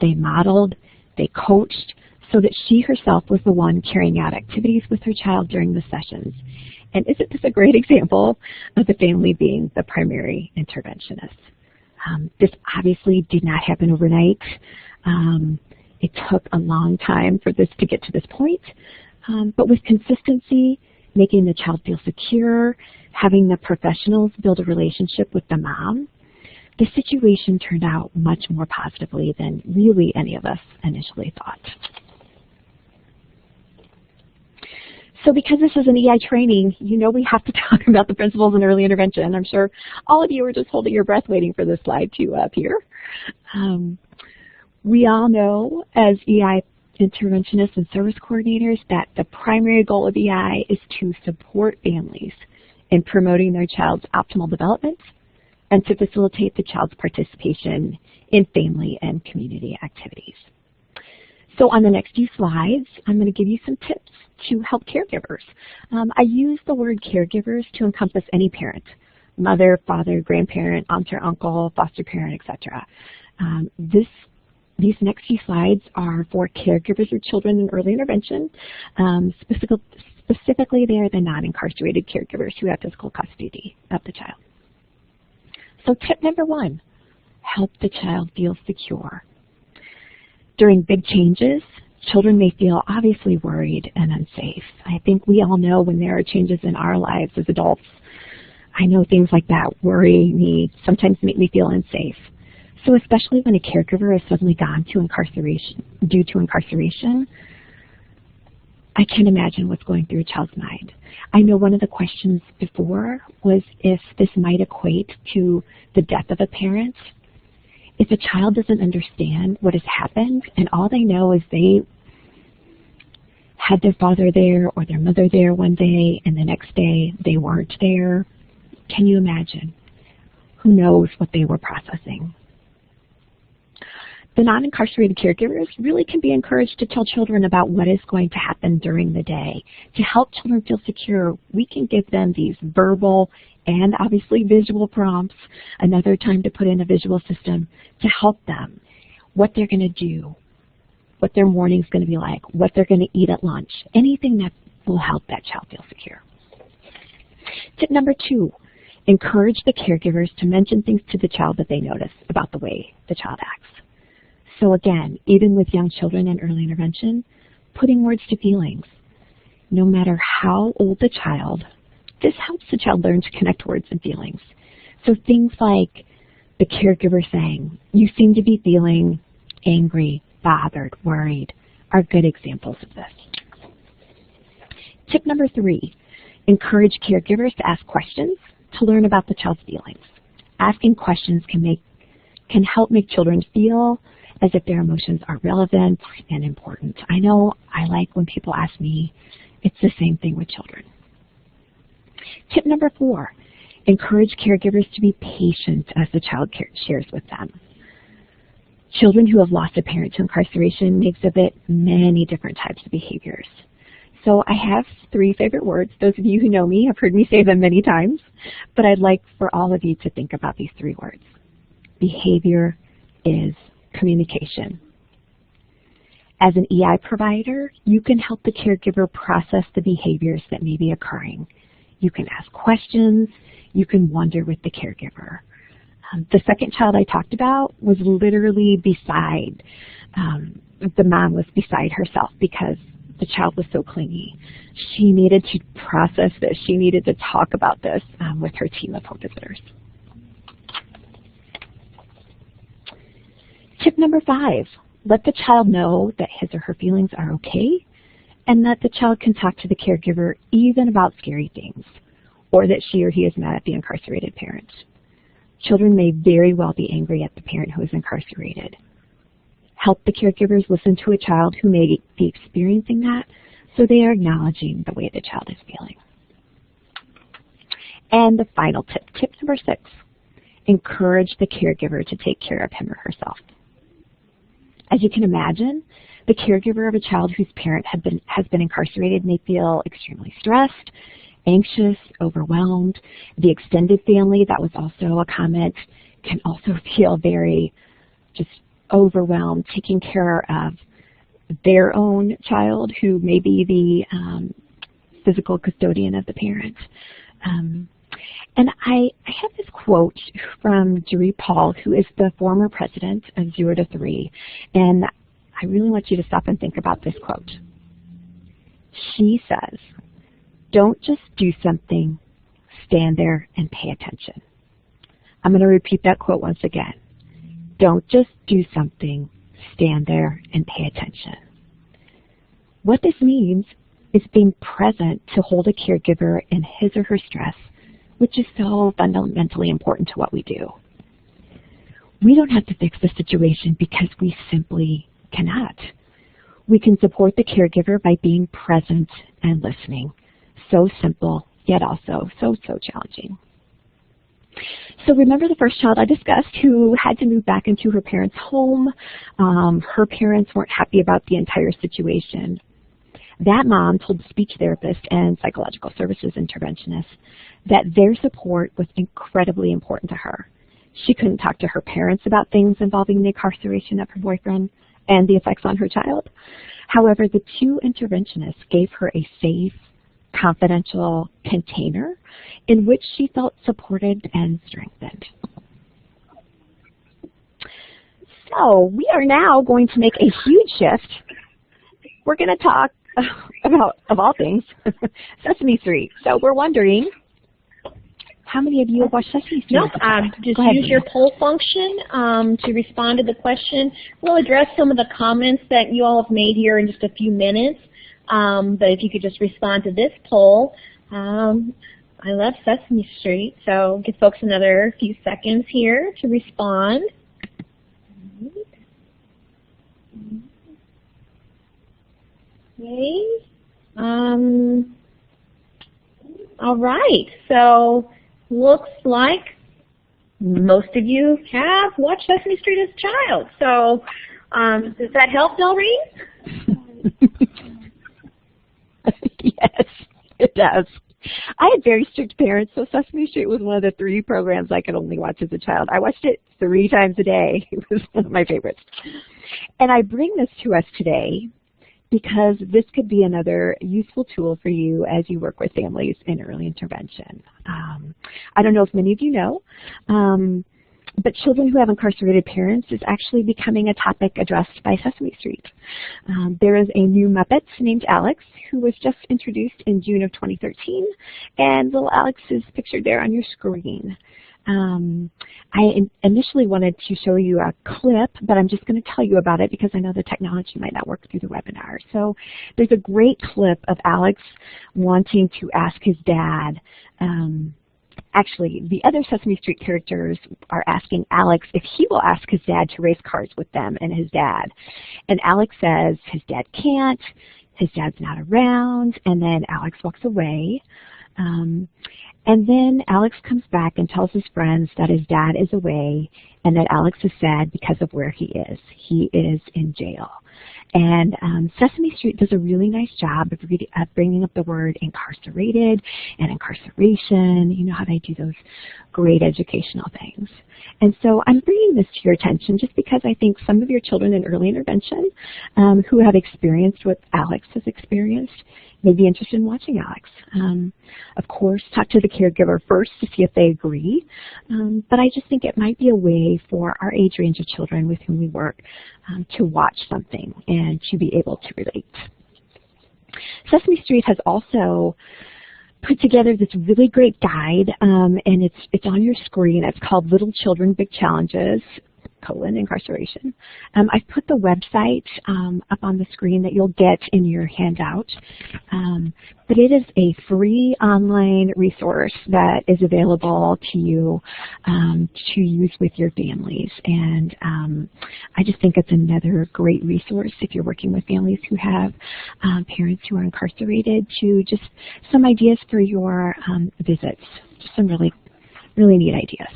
They modeled, they coached, so that she herself was the one carrying out activities with her child during the sessions. And isn't this a great example of the family being the primary interventionist? This obviously did not happen overnight. It took a long time for this to get to this point, but with consistency, making the child feel secure, having the professionals build a relationship with the mom, the situation turned out much more positively than really any of us initially thought. So because this is an EI training, you know we have to talk about the principles in early intervention. I'm sure all of you are just holding your breath waiting for this slide to appear. We all know as EI interventionists and service coordinators that the primary goal of EI is to support families in promoting their child's optimal development and to facilitate the child's participation in family and community activities. So on the next few slides, I'm going to give you some tips to help caregivers. I use the word caregivers to encompass any parent, mother, father, grandparent, aunt or uncle, foster parent, etc. These next few slides are for caregivers of children in early intervention. Specifically, they are the non-incarcerated caregivers who have physical custody of the child. So tip number 1, help the child feel secure. During big changes, children may feel obviously worried and unsafe. I think we all know when there are changes in our lives as adults, I know things like that worry me, sometimes make me feel unsafe. So especially when a caregiver has suddenly gone to incarceration, due to incarceration, I can imagine what's going through a child's mind. I know one of the questions before was if this might equate to the death of a parent. If a child doesn't understand what has happened and all they know is they had their father there or their mother there one day and the next day they weren't there, can you imagine? Who knows what they were processing? The non-incarcerated caregivers really can be encouraged to tell children about what is going to happen during the day. To help children feel secure, we can give them these verbal and obviously visual prompts, another time to put in a visual system to help them, what they're going to do, what their morning's going to be like, what they're going to eat at lunch, anything that will help that child feel secure. Tip number 2, encourage the caregivers to mention things to the child that they notice about the way the child acts. So again, even with young children in early intervention, putting words to feelings. No matter how old the child, this helps the child learn to connect words and feelings. So things like the caregiver saying, "You seem to be feeling angry, bothered, worried," are good examples of this. Tip number 3, encourage caregivers to ask questions to learn about the child's feelings. Asking questions can help make children feel as if their emotions are relevant and important. I know I like when people ask me. It's the same thing with children. Tip number 4, encourage caregivers to be patient as the child shares with them. Children who have lost a parent to incarceration may exhibit many different types of behaviors. So I have 3 favorite words. Those of you who know me have heard me say them many times, but I'd like for all of you to think about these 3 words. Behavior is communication. As an EI provider, you can help the caregiver process the behaviors that may be occurring. You can ask questions, you can wonder with the caregiver. The second child I talked about was literally beside, the mom was beside herself because the child was so clingy. She needed to process this, she needed to talk about this with her team of home visitors. Tip number 5, let the child know that his or her feelings are okay and that the child can talk to the caregiver even about scary things or that she or he is mad at the incarcerated parent. Children may very well be angry at the parent who is incarcerated. Help the caregivers listen to a child who may be experiencing that so they are acknowledging the way the child is feeling. And the final tip, tip number 6, encourage the caregiver to take care of him or herself. As you can imagine, the caregiver of a child whose parent has been incarcerated may feel extremely stressed, anxious, overwhelmed. The extended family, that was also a comment, can also feel very just overwhelmed, taking care of their own child who may be the physical custodian of the parent. And I have this quote from Jerry Paul, who is the former president of 0 to 3, and I really want you to stop and think about this quote. She says, "Don't just do something, stand there and pay attention." I'm going to repeat that quote once again. Don't just do something, stand there and pay attention. What this means is being present to hold a caregiver in his or her stress, which is so fundamentally important to what we do. We don't have to fix the situation because we simply cannot. We can support the caregiver by being present and listening. So simple, yet also so challenging. So remember the first child I discussed who had to move back into her parents' home. Her parents weren't happy about the entire situation. That mom told the speech therapist and psychological services interventionist that their support was incredibly important to her. She couldn't talk to her parents about things involving the incarceration of her boyfriend and the effects on her child. However, the two interventionists gave her a safe, confidential container in which she felt supported and strengthened. So we are now going to make a huge shift. We're going to talk about, of all things, Sesame Street. So we're wondering, how many of you have watched Sesame Street? Nope, just use your poll function to respond to the question. We'll address some of the comments that you all have made here in just a few minutes. But if you could just respond to this poll. I love Sesame Street, so give folks another few seconds here to respond. Okay. All right, so looks like most of you have watched Sesame Street as a child. So does that help, Delreen? Yes, it does. I had very strict parents, so Sesame Street was one of the 3 programs I could only watch as a child. I watched it 3 times a day. It was one of my favorites. And I bring this to us today because this could be another useful tool for you as you work with families in early intervention. I don't know if many of you know, but children who have incarcerated parents is actually becoming a topic addressed by Sesame Street. There is a new Muppet named Alex who was just introduced in June of 2013, and little Alex is pictured there on your screen. I initially wanted to show you a clip, but I'm just going to tell you about it because I know the technology might not work through the webinar. So there's a great clip of Alex wanting to ask his dad. Actually, the other Sesame Street characters are asking Alex if he will ask his dad to race cars with them and his dad. And Alex says his dad can't, his dad's not around, and then Alex walks away. And then Alex comes back and tells his friends that his dad is away and that Alex is sad because of where he is. He is in jail. And Sesame Street does a really nice job of bringing up the word incarcerated and incarceration. You know how they do those great educational things. And so I'm bringing this to your attention just because I think some of your children in early intervention who have experienced what Alex has experienced may be interested in watching Alex. Of course, talk to the caregiver first to see if they agree, but I just think it might be a way for our age range of children with whom we work to watch something and to be able to relate. Sesame Street has also put together this really great guide, and it's on your screen. It's called Little Children, Big Challenges, incarceration. I've put the website up on the screen that you'll get in your handout, but it is a free online resource that is available to you to use with your families. And I just think it's another great resource if you're working with families who have parents who are incarcerated, to just some ideas for your visits, just some really, really neat ideas.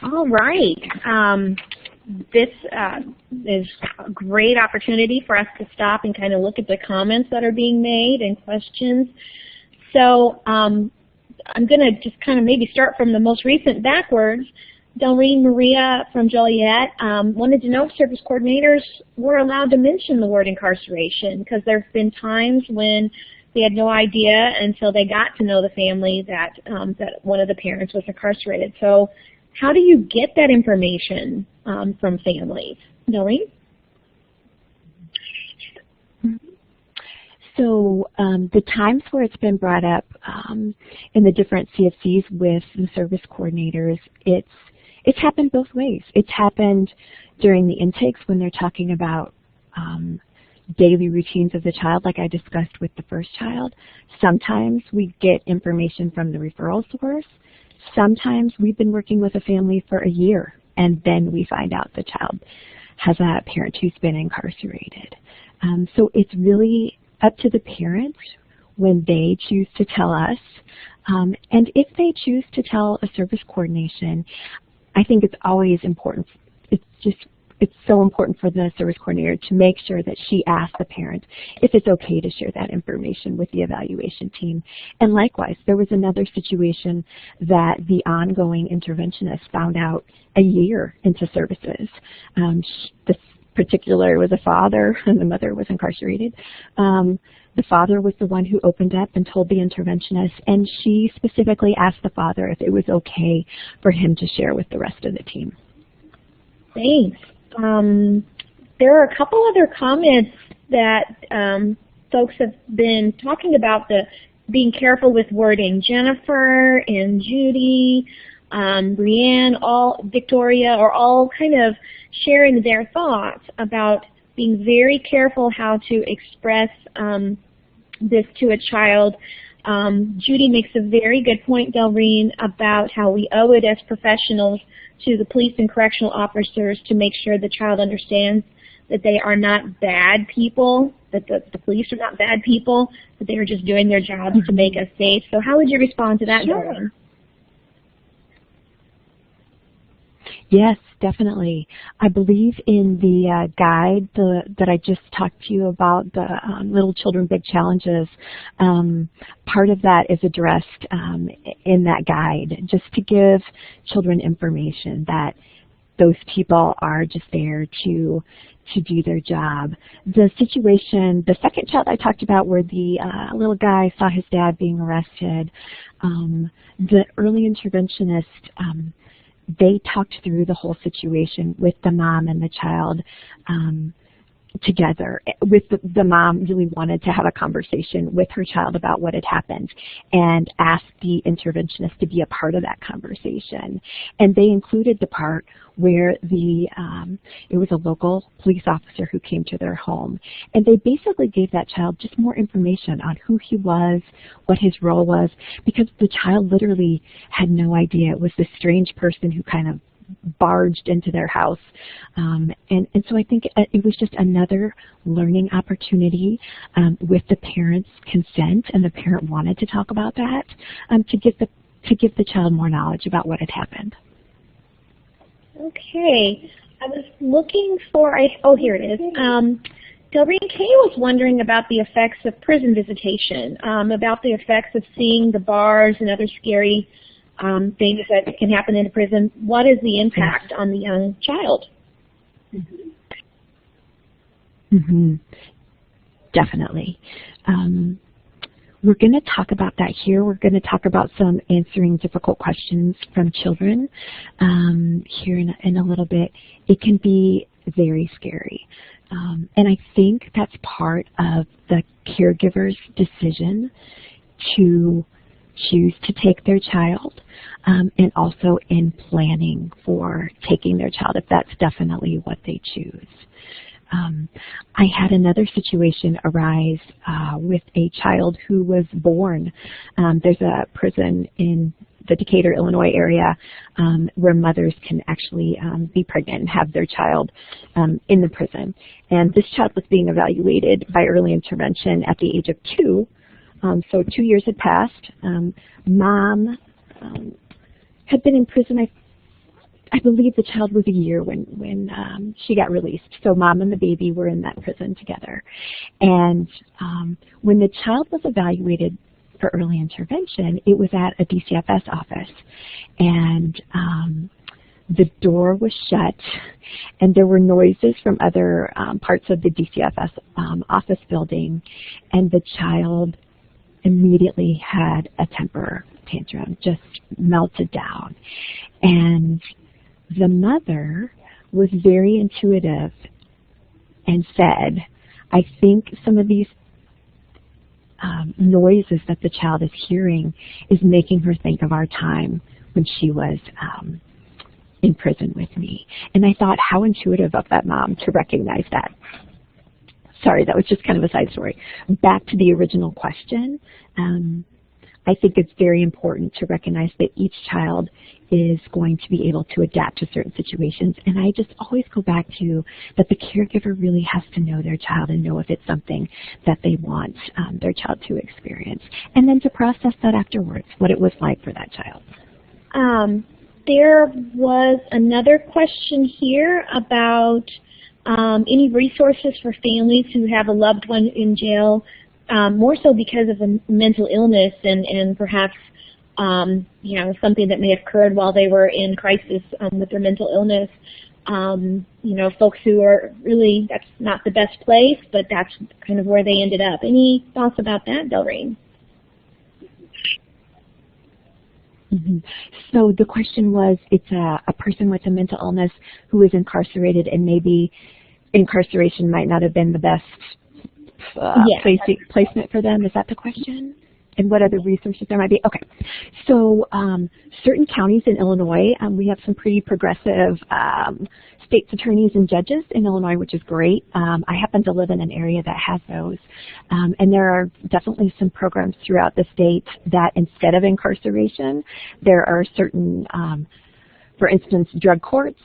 All right. This is a great opportunity for us to stop and kind of look at the comments that are being made and questions. So I'm going to just kind of maybe start from the most recent backwards. Delreen Maria from Joliet wanted to know if service coordinators were allowed to mention the word incarceration, because there have been times when they had no idea until they got to know the family that that one of the parents was incarcerated. So how do you get that information from families? Delreen? So the times where it's been brought up in the different CFCs with the service coordinators, it's happened both ways. It's happened during the intakes when they're talking about daily routines of the child, like I discussed with the first child. Sometimes we get information from the referral source. Sometimes we've been working with a family for a year, and then we find out the child has a parent who's been incarcerated. So it's really up to the parents when they choose to tell us. And if they choose to tell a service coordination, I think it's always important. It's so important for the service coordinator to make sure that she asks the parent if it's okay to share that information with the evaluation team. And likewise, there was another situation that the ongoing interventionist found out a year into services. This particular was a father, and the mother was incarcerated. The father was the one who opened up and told the interventionist, and she specifically asked the father if it was okay for him to share with the rest of the team. Thanks. There are a couple other comments that folks have been talking about, the being careful with wording. Jennifer and Judy, Brianne, Victoria are all kind of sharing their thoughts about being very careful how to express this to a child. Judy makes a very good point, Delreen, about how we owe it as professionals to the police and correctional officers to make sure the child understands that they are not bad people, that the police are not bad people, that they are just doing their jobs to make us safe. So how would you respond to that, Delreen? Yes, definitely. I believe in the guide that I just talked to you about, the Little Children Big Challenges, part of that is addressed in that guide, just to give children information that those people are just there to do their job. The situation, the second child I talked about where the little guy saw his dad being arrested, the early interventionist, they talked through the whole situation with the mom and the child together. With the mom really wanted to have a conversation with her child about what had happened and asked the interventionist to be a part of that conversation. And they included the part where it was a local police officer who came to their home. And they basically gave that child just more information on who he was, what his role was, because the child literally had no idea. It was this strange person who kind of barged into their house. And so I think it was just another learning opportunity with the parent's consent, and the parent wanted to talk about that, to give the child more knowledge about what had happened. Okay. I was looking for, here it is. Delreen Kay was wondering about the effects of prison visitation, about the effects of seeing the bars and other scary things that can happen in a prison. What is the impact on the young child? Definitely. We're going to talk about that here. We're going to talk about some answering difficult questions from children here in a little bit. It can be very scary. And I think that's part of the caregiver's decision to choose to take their child, and also in planning for taking their child, if that's definitely what they choose. I had another situation arise with a child who was born. There's a prison in the Decatur, Illinois area where mothers can actually be pregnant and have their child in the prison. And this child was being evaluated by early intervention at the age of 2. So 2 years had passed. Mom had been in prison, I believe the child was a year when she got released. So mom and the baby were in that prison together. And when the child was evaluated for early intervention, it was at a DCFS office. And the door was shut, and there were noises from other parts of the DCFS office building, and the child immediately had a temper tantrum, just melted down. And the mother was very intuitive and said, I think some of these noises that the child is hearing is making her think of our time when she was in prison with me. And I thought, how intuitive of that mom to recognize that. Sorry, that was just kind of a side story. Back to the original question. I think it's very important to recognize that each child is going to be able to adapt to certain situations. And I just always go back to that the caregiver really has to know their child and know if it's something that they want their child to experience. And then to process that afterwards, what it was like for that child. There was another question here about any resources for families who have a loved one in jail, more so because of a mental illness and perhaps you know, something that may have occurred while they were in crisis with their mental illness. You know, folks who are really, that's not the best place, but that's kind of where they ended up. Any thoughts about that, Delreen? Mm-hmm. So the question was, it's a person with a mental illness who is incarcerated, and maybe incarceration might not have been the best placement for them. Is that the question? And what other resources there might be? Okay. So certain counties in Illinois, we have some pretty progressive state's attorneys and judges in Illinois, which is great. I happen to live in an area that has those. And there are definitely some programs throughout the state that instead of incarceration, there are certain, for instance, drug courts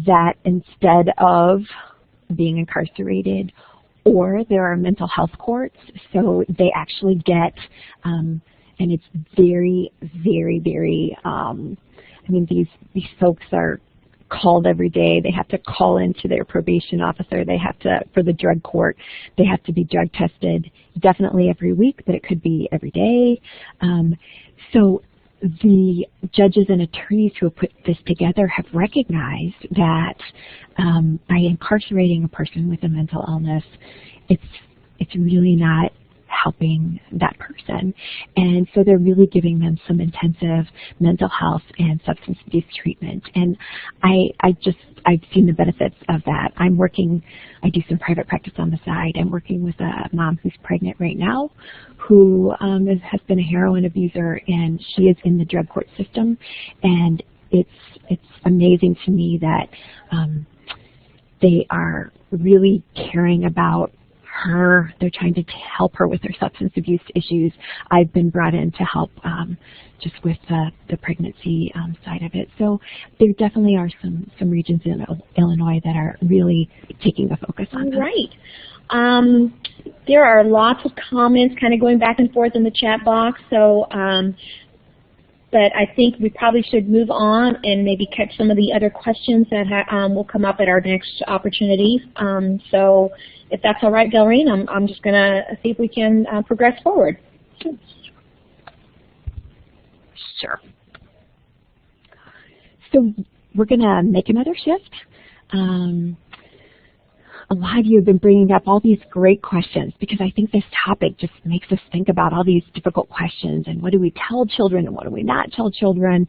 that instead of being incarcerated, or there are mental health courts, so they actually get, and it's very, very, very, I mean, these folks are called every day. They have to call into their probation officer. They have to, for the drug court, they have to be drug tested definitely every week, but it could be every day. So the judges and attorneys who have put this together have recognized that by incarcerating a person with a mental illness, it's really not helping that person. And so they're really giving them some intensive mental health and substance abuse treatment. And I've seen the benefits of that. I do some private practice on the side. I'm working with a mom who's pregnant right now who has been a heroin abuser, and she is in the drug court system. And it's amazing to me that they are really caring about her. They're trying to help her with her substance abuse issues. I've been brought in to help just with the pregnancy side of it. So there definitely are some regions in Illinois that are really taking a focus on this. Right. There are lots of comments kind of going back and forth in the chat box, so but I think we probably should move on and maybe catch some of the other questions that will come up at our next opportunity. So if that's all right, Delreen, I'm just going to see if we can progress forward. Sure. So we're going to make another shift. A lot of you have been bringing up all these great questions because I think this topic just makes us think about all these difficult questions and what do we tell children and what do we not tell children.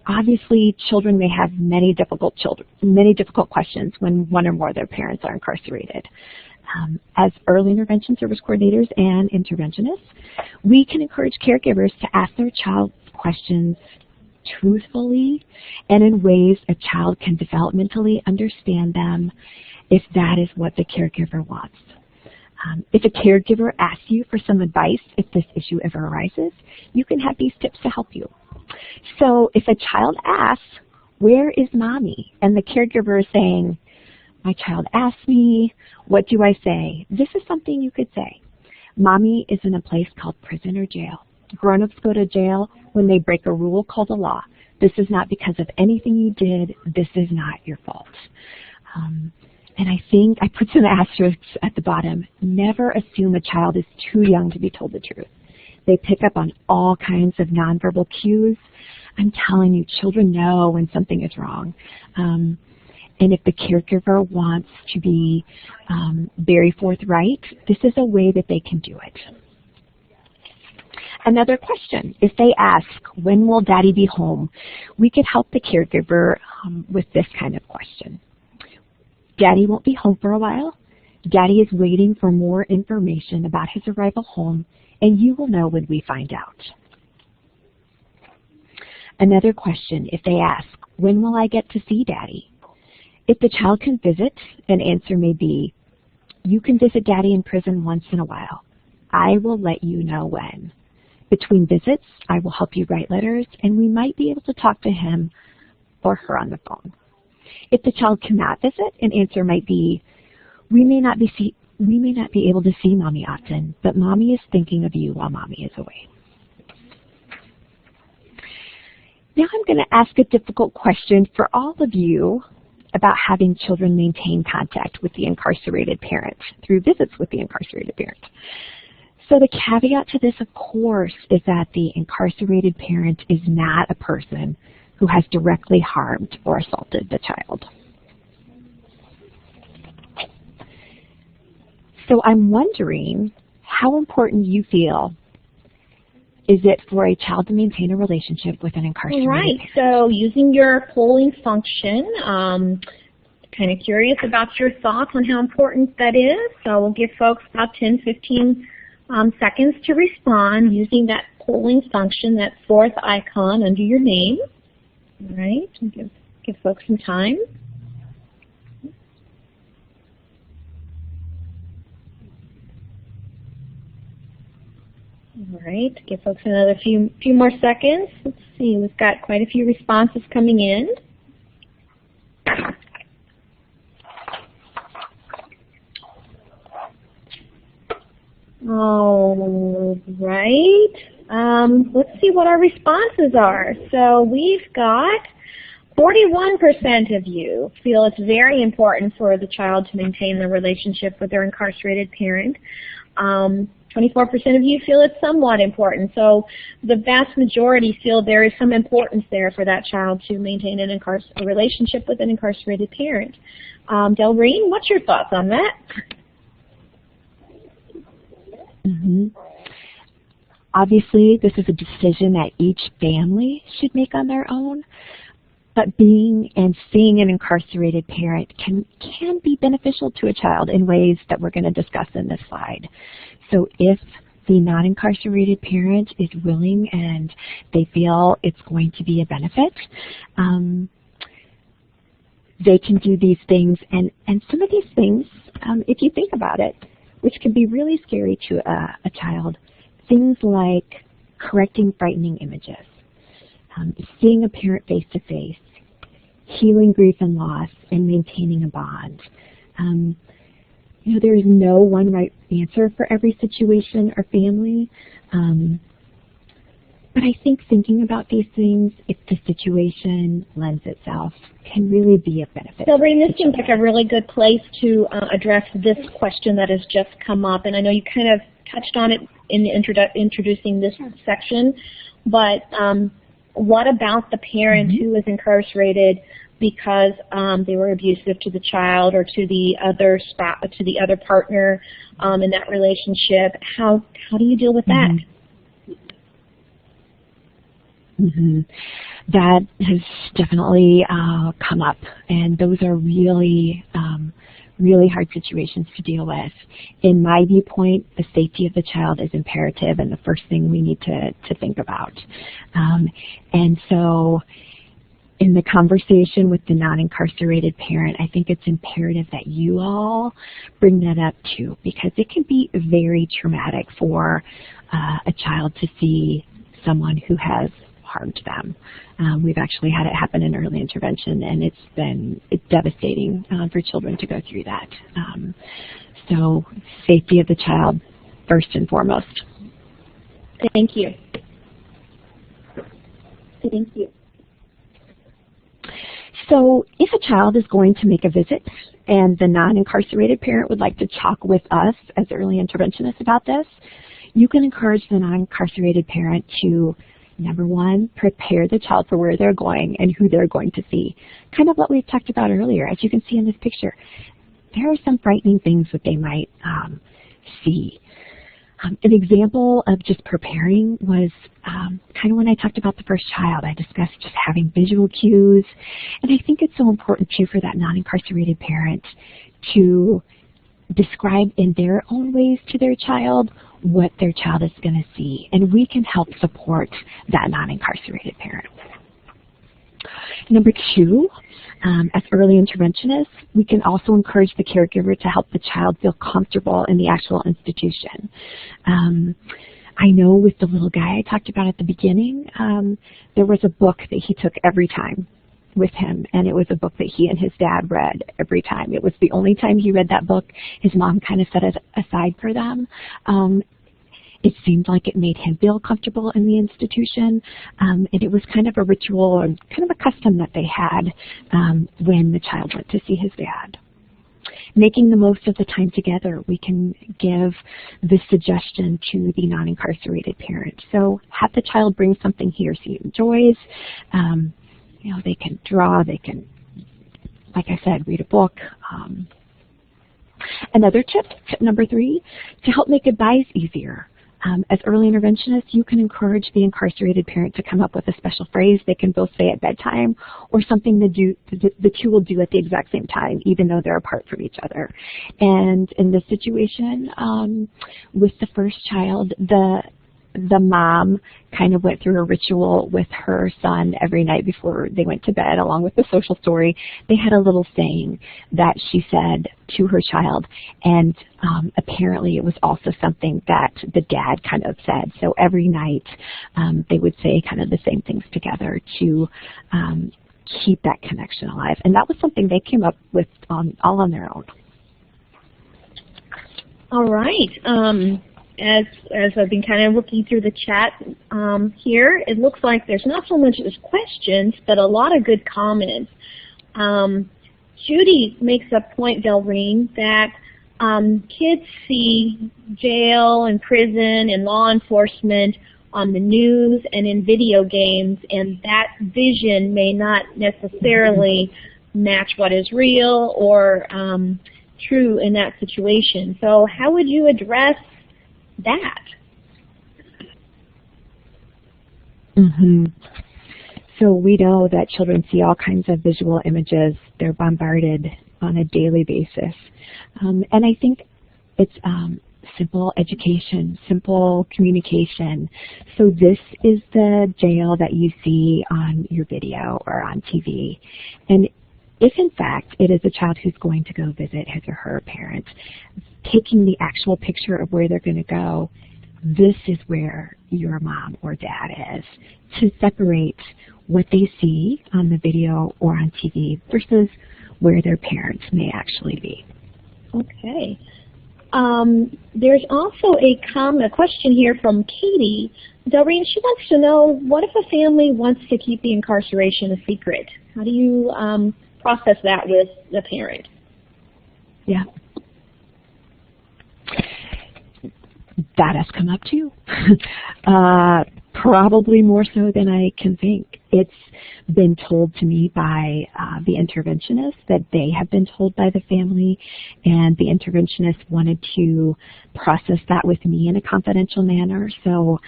Obviously, children may have many difficult questions when one or more of their parents are incarcerated. As early intervention service coordinators and interventionists, we can encourage caregivers to ask their child questions truthfully and in ways a child can developmentally understand them if that is what the caregiver wants. If a caregiver asks you for some advice if this issue ever arises, you can have these tips to help you. So if a child asks, "Where is mommy?" and the caregiver is saying, "My child asked me, what do I say?" This is something you could say. Mommy is in a place called prison or jail. Grown-ups go to jail when they break a rule called a law. This is not because of anything you did. This is not your fault. And I think I put some asterisks at the bottom. Never assume a child is too young to be told the truth. They pick up on all kinds of nonverbal cues. I'm telling you, children know when something is wrong. And And if the caregiver wants to be very forthright, this is a way that they can do it. Another question, if they ask, when will Daddy be home? We could help the caregiver with this kind of question. Daddy won't be home for a while. Daddy is waiting for more information about his arrival home, and you will know when we find out. Another question, if they ask, when will I get to see Daddy? If the child can visit, an answer may be, you can visit Daddy in prison once in a while. I will let you know when. Between visits, I will help you write letters, and we might be able to talk to him or her on the phone. If the child cannot visit, an answer might be, we may not be able to see Mommy often, but Mommy is thinking of you while Mommy is away. Now I'm going to ask a difficult question for all of you about having children maintain contact with the incarcerated parent through visits with the incarcerated parent. So the caveat to this, of course, is that the incarcerated parent is not a person who has directly harmed or assaulted the child. So I'm wondering how important you feel is it for a child to maintain a relationship with an incarcerated parent? Right, so using your polling function, kind of curious about your thoughts on how important that is. So we'll give folks about 10, 15 seconds to respond using that polling function, that fourth icon under your name. All right, give folks some time. All right, give folks another few more seconds. Let's see, we've got quite a few responses coming in. All right, let's see what our responses are. So we've got 41% of you feel it's very important for the child to maintain the relationship with their incarcerated parent. 24% of you feel it's somewhat important. So the vast majority feel there is some importance there for that child to maintain a relationship with an incarcerated parent. Delreen, what's your thoughts on that? Mm-hmm. Obviously, this is a decision that each family should make on their own. But being and seeing an incarcerated parent can be beneficial to a child in ways that we're going to discuss in this slide. So if the non-incarcerated parent is willing and they feel it's going to be a benefit, they can do these things. And some of these things, if you think about it, which can be really scary to a child, things like correcting frightening images, seeing a parent face-to-face, healing grief and loss, and maintaining a bond. There is no one right answer for every situation or family, but I think thinking about these things, if the situation lends itself, can really be a benefit. Delreen, this seems like a really good place to address this question that has just come up, and I know you kind of touched on it in introducing this section, but what about the parent who is incarcerated because they were abusive to the child or to the other partner in that relationship? How do you deal with that? Mm-hmm. That has definitely come up, and those are really really hard situations to deal with. In my viewpoint, the safety of the child is imperative and the first thing we need to think about. And so in the conversation with the non-incarcerated parent, I think it's imperative that you all bring that up too, because it can be very traumatic for a child to see someone who has harmed them. We've actually had it happen in early intervention, and it's devastating for children to go through that. So safety of the child first and foremost. Thank you. Thank you. So if a child is going to make a visit and the non-incarcerated parent would like to talk with us as early interventionists about this, you can encourage the non-incarcerated parent to Number one, prepare the child for where they're going and who they're going to see. Kind of what we talked about earlier. As you can see in this picture, there are some frightening things that they might see. An example of just preparing was kind of when I talked about the first child. I discussed just having visual cues. And I think it's so important, too, for that non-incarcerated parent to describe in their own ways to their child what their child is going to see. And we can help support that non-incarcerated parent. Number two, as early interventionists, we can also encourage the caregiver to help the child feel comfortable in the actual institution. I know with the little guy I talked about at the beginning, there was a book that he took every time with him, and it was a book that he and his dad read every time. It was the only time he read that book. His mom kind of set it aside for them. It seemed like it made him feel comfortable in the institution, and it was kind of a ritual and kind of a custom that they had when the child went to see his dad. Making the most of the time together, we can give this suggestion to the non-incarcerated parent. So have the child bring something he or she enjoys. You know, they can draw, they can, like I said, read a book. Another tip, tip number 3, to help make goodbyes easier. As early interventionists, you can encourage the incarcerated parent to come up with a special phrase they can both say at bedtime, or something the two will do at the exact same time, even though they're apart from each other. And in this situation, with the first child, the mom kind of went through a ritual with her son every night before they went to bed, along with the social story. They had a little saying that she said to her child, and apparently it was also something that the dad kind of said. So every night they would say kind of the same things together to keep that connection alive. And that was something they came up with all on their own. All right. As I've been kind of looking through the chat here, it looks like there's not so much as questions, but a lot of good comments. Judy makes a point, Delreen, that kids see jail and prison and law enforcement on the news and in video games, and that vision may not necessarily match what is real or true in that situation. So how would you address that? So we know that children see all kinds of visual images. They're bombarded on a daily basis. And I think it's simple education, simple communication. So this is the jail that you see on your video or on TV. And if in fact it is a child who's going to go visit his or her parent, taking the actual picture of where they're going to go, this is where your mom or dad is, to separate what they see on the video or on TV versus where their parents may actually be. Okay. There's also a question here from Katie. Delreen, she wants to know, what if a family wants to keep the incarceration a secret? How do you process that with the parent? Yeah. That has come up too. Probably more so than I can think. It's been told to me by the interventionist that they have been told by the family, and the interventionist wanted to process that with me in a confidential manner, so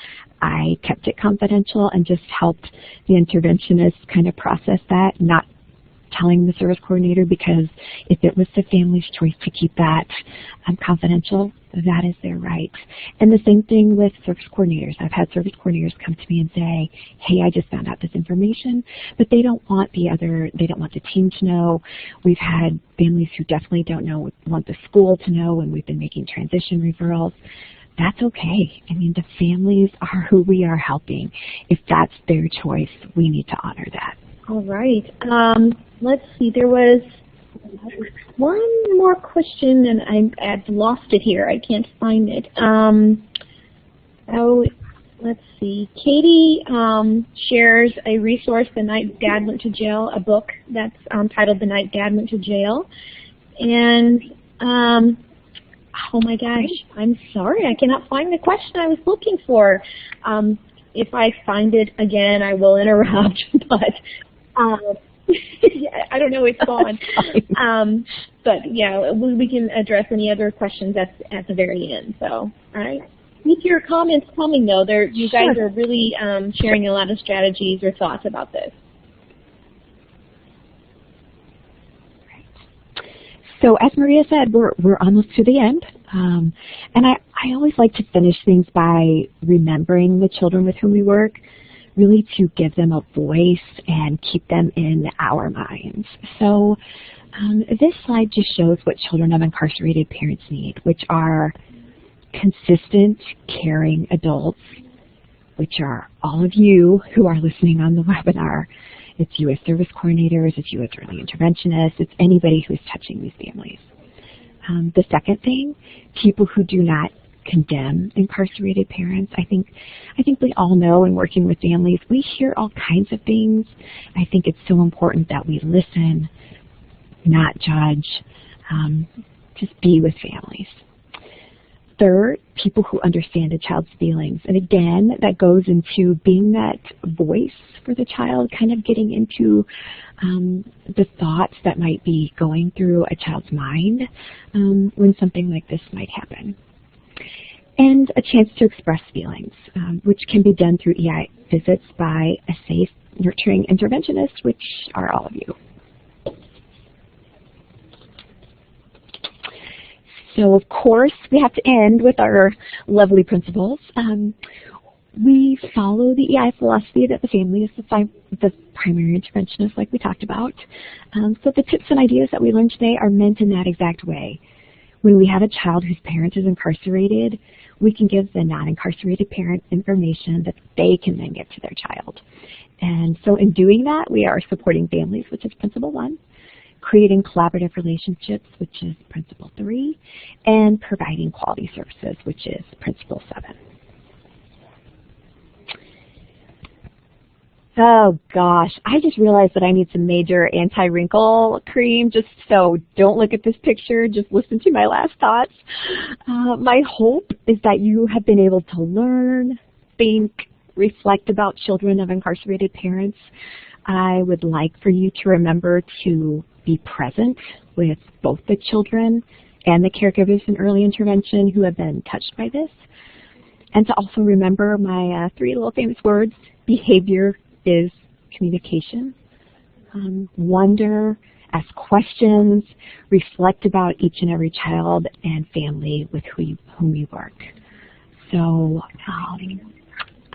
I kept it confidential and just helped the interventionist kind of process that, not telling the service coordinator, because if it was the family's choice to keep that confidential, that is their right. And the same thing with service coordinators. I've had service coordinators come to me and say, hey, I just found out this information, but they don't want they don't want the team to know. We've had families who definitely don't know, want the school to know, and we've been making transition referrals. That's okay. I mean, the families are who we are helping. If that's their choice, we need to honor that. All right. Let's see. There was one more question, and I've lost it here. I can't find it. Let's see. Katie shares a resource, The Night Dad Went to Jail, a book that's titled The Night Dad Went to Jail. And, oh my gosh, I'm sorry. I cannot find the question I was looking for. if I find it again, I will interrupt, but yeah, I don't know, it's gone. But yeah, we can address any other questions at the very end. So, all right. Keep your comments coming, though. You guys are really sharing a lot of strategies or thoughts about this. So as Maria said, we're almost to the end. And I always like to finish things by remembering the children with whom we work, really to give them a voice and keep them in our minds. So this slide just shows what children of incarcerated parents need, which are consistent, caring adults, which are all of you who are listening on the webinar. It's you as service coordinators, it's you as early interventionists, it's anybody who's touching these families. The second thing, people who do not condemn incarcerated parents. I think we all know in working with families, we hear all kinds of things. I think it's so important that we listen, not judge, just be with families. Third, people who understand a child's feelings. And again, that goes into being that voice for the child, kind of getting into the thoughts that might be going through a child's mind when something like this might happen. And a chance to express feelings, which can be done through EI visits by a safe, nurturing interventionist, which are all of you. So, of course, we have to end with our lovely principles. We follow the EI philosophy that the family is the primary interventionist, like we talked about. So the tips and ideas that we learned today are meant in that exact way. When we have a child whose parent is incarcerated, we can give the non-incarcerated parent information that they can then give to their child. And so in doing that, we are supporting families, which is principle 1. Creating collaborative relationships, which is principle 3, and providing quality services, which is principle 7. Oh gosh, I just realized that I need some major anti-wrinkle cream, just so don't look at this picture, just listen to my last thoughts. My hope is that you have been able to learn, think, reflect about children of incarcerated parents. I would like for you to remember to be present with both the children and the caregivers in early intervention who have been touched by this. And to also remember my 3 little famous words: behavior is communication. Wonder, ask questions, reflect about each and every child and family with whom you work. So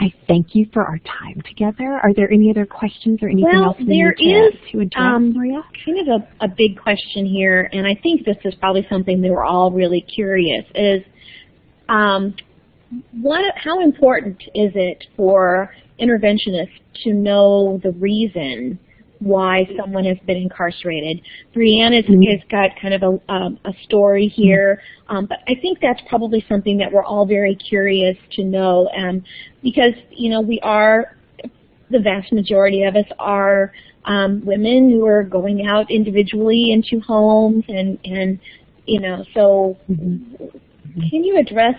I thank you for our time together. Are there any other questions or anything else we need to address, Maria? Kind of a big question here, and I think this is probably something that we're all really curious, is how important is it for interventionists to know the reason why someone has been incarcerated? Brianne has got kind of a story here, but I think that's probably something that we're all very curious to know, because, you know, the vast majority of us are women who are going out individually into homes, and you know, so can you address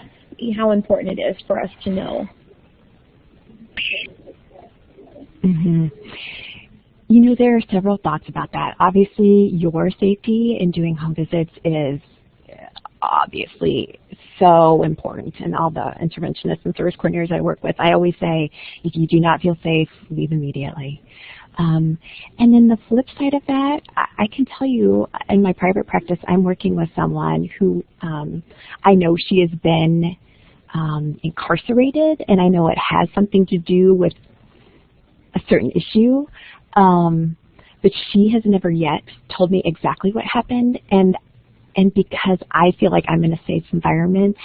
how important it is for us to know? You know, there are several thoughts about that. Obviously, your safety in doing home visits is obviously so important, and all the interventionists and service coordinators I work with, I always say, if you do not feel safe, leave immediately. And then the flip side of that, I can tell you, in my private practice, I'm working with someone who I know she has been incarcerated, and I know it has something to do with a certain issue, but she has never yet told me exactly what happened, and because I feel like I'm in a safe environment,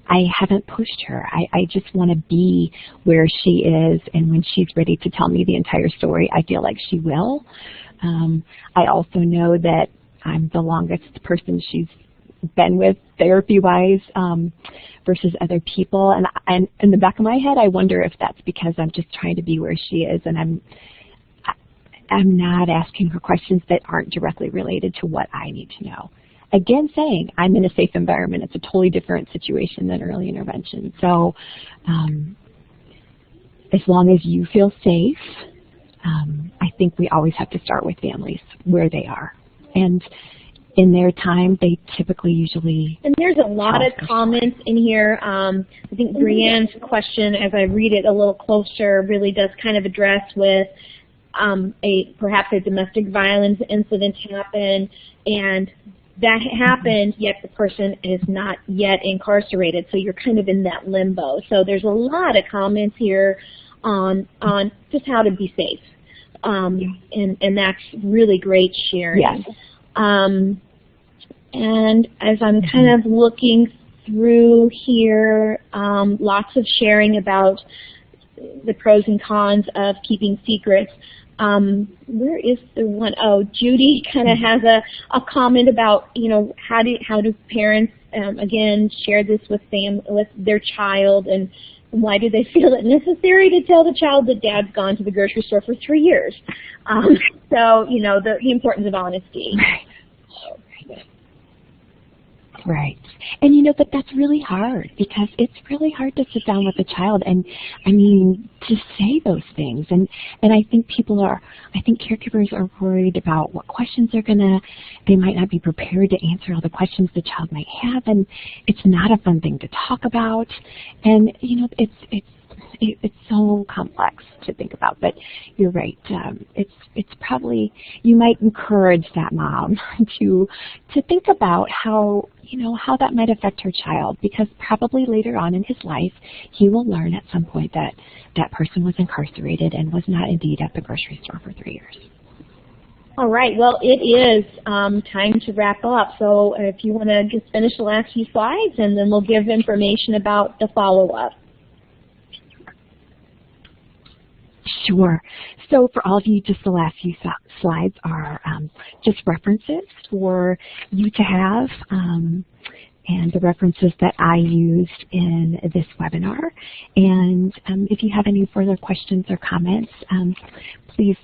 I haven't pushed her. I just want to be where she is, and when she's ready to tell me the entire story, I feel like she will. I also know that I'm the longest person she's been with therapy-wise versus other people, and in the back of my head, I wonder if that's because I'm just trying to be where she is, and I'm not asking her questions that aren't directly related to what I need to know. Again, saying I'm in a safe environment, it's a totally different situation than early intervention. So as long as you feel safe, I think we always have to start with families where they are. And in their time, they typically usually... And there's a lot of comments in here. I think Brianne's question, as I read it a little closer, really does kind of address with perhaps a domestic violence incident happened, and that happened, yet the person is not yet incarcerated. So you're kind of in that limbo. So there's a lot of comments here on just how to be safe. And that's really great sharing. Yes. And as I'm kind of looking through here, lots of sharing about the pros and cons of keeping secrets. Where is the one? Oh, Judy kind of has a comment about, you know, how do parents again share this with their child, and why do they feel it necessary to tell the child that dad's gone to the grocery store for 3 years? So, you know, the importance of honesty. Right. And you know, but that's really hard, because it's really hard to sit down with a child and, I mean, to say those things. And I think caregivers are worried about what questions they might not be prepared to answer all the questions the child might have, and it's not a fun thing to talk about. And, you know, it's so complex to think about, but you're right. It's probably, you might encourage that mom to think about how that might affect her child, because probably later on in his life he will learn at some point that that person was incarcerated and was not indeed at the grocery store for 3 years. All right. Well, it is time to wrap up. So if you want to just finish the last few slides, and then we'll give information about the follow-up. Sure. So for all of you, just the last few slides are just references for you to have, and the references that I used in this webinar. And if you have any further questions or comments, please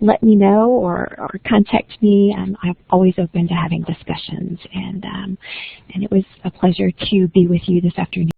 let me know or contact me. I'm always open to having discussions. And it was a pleasure to be with you this afternoon.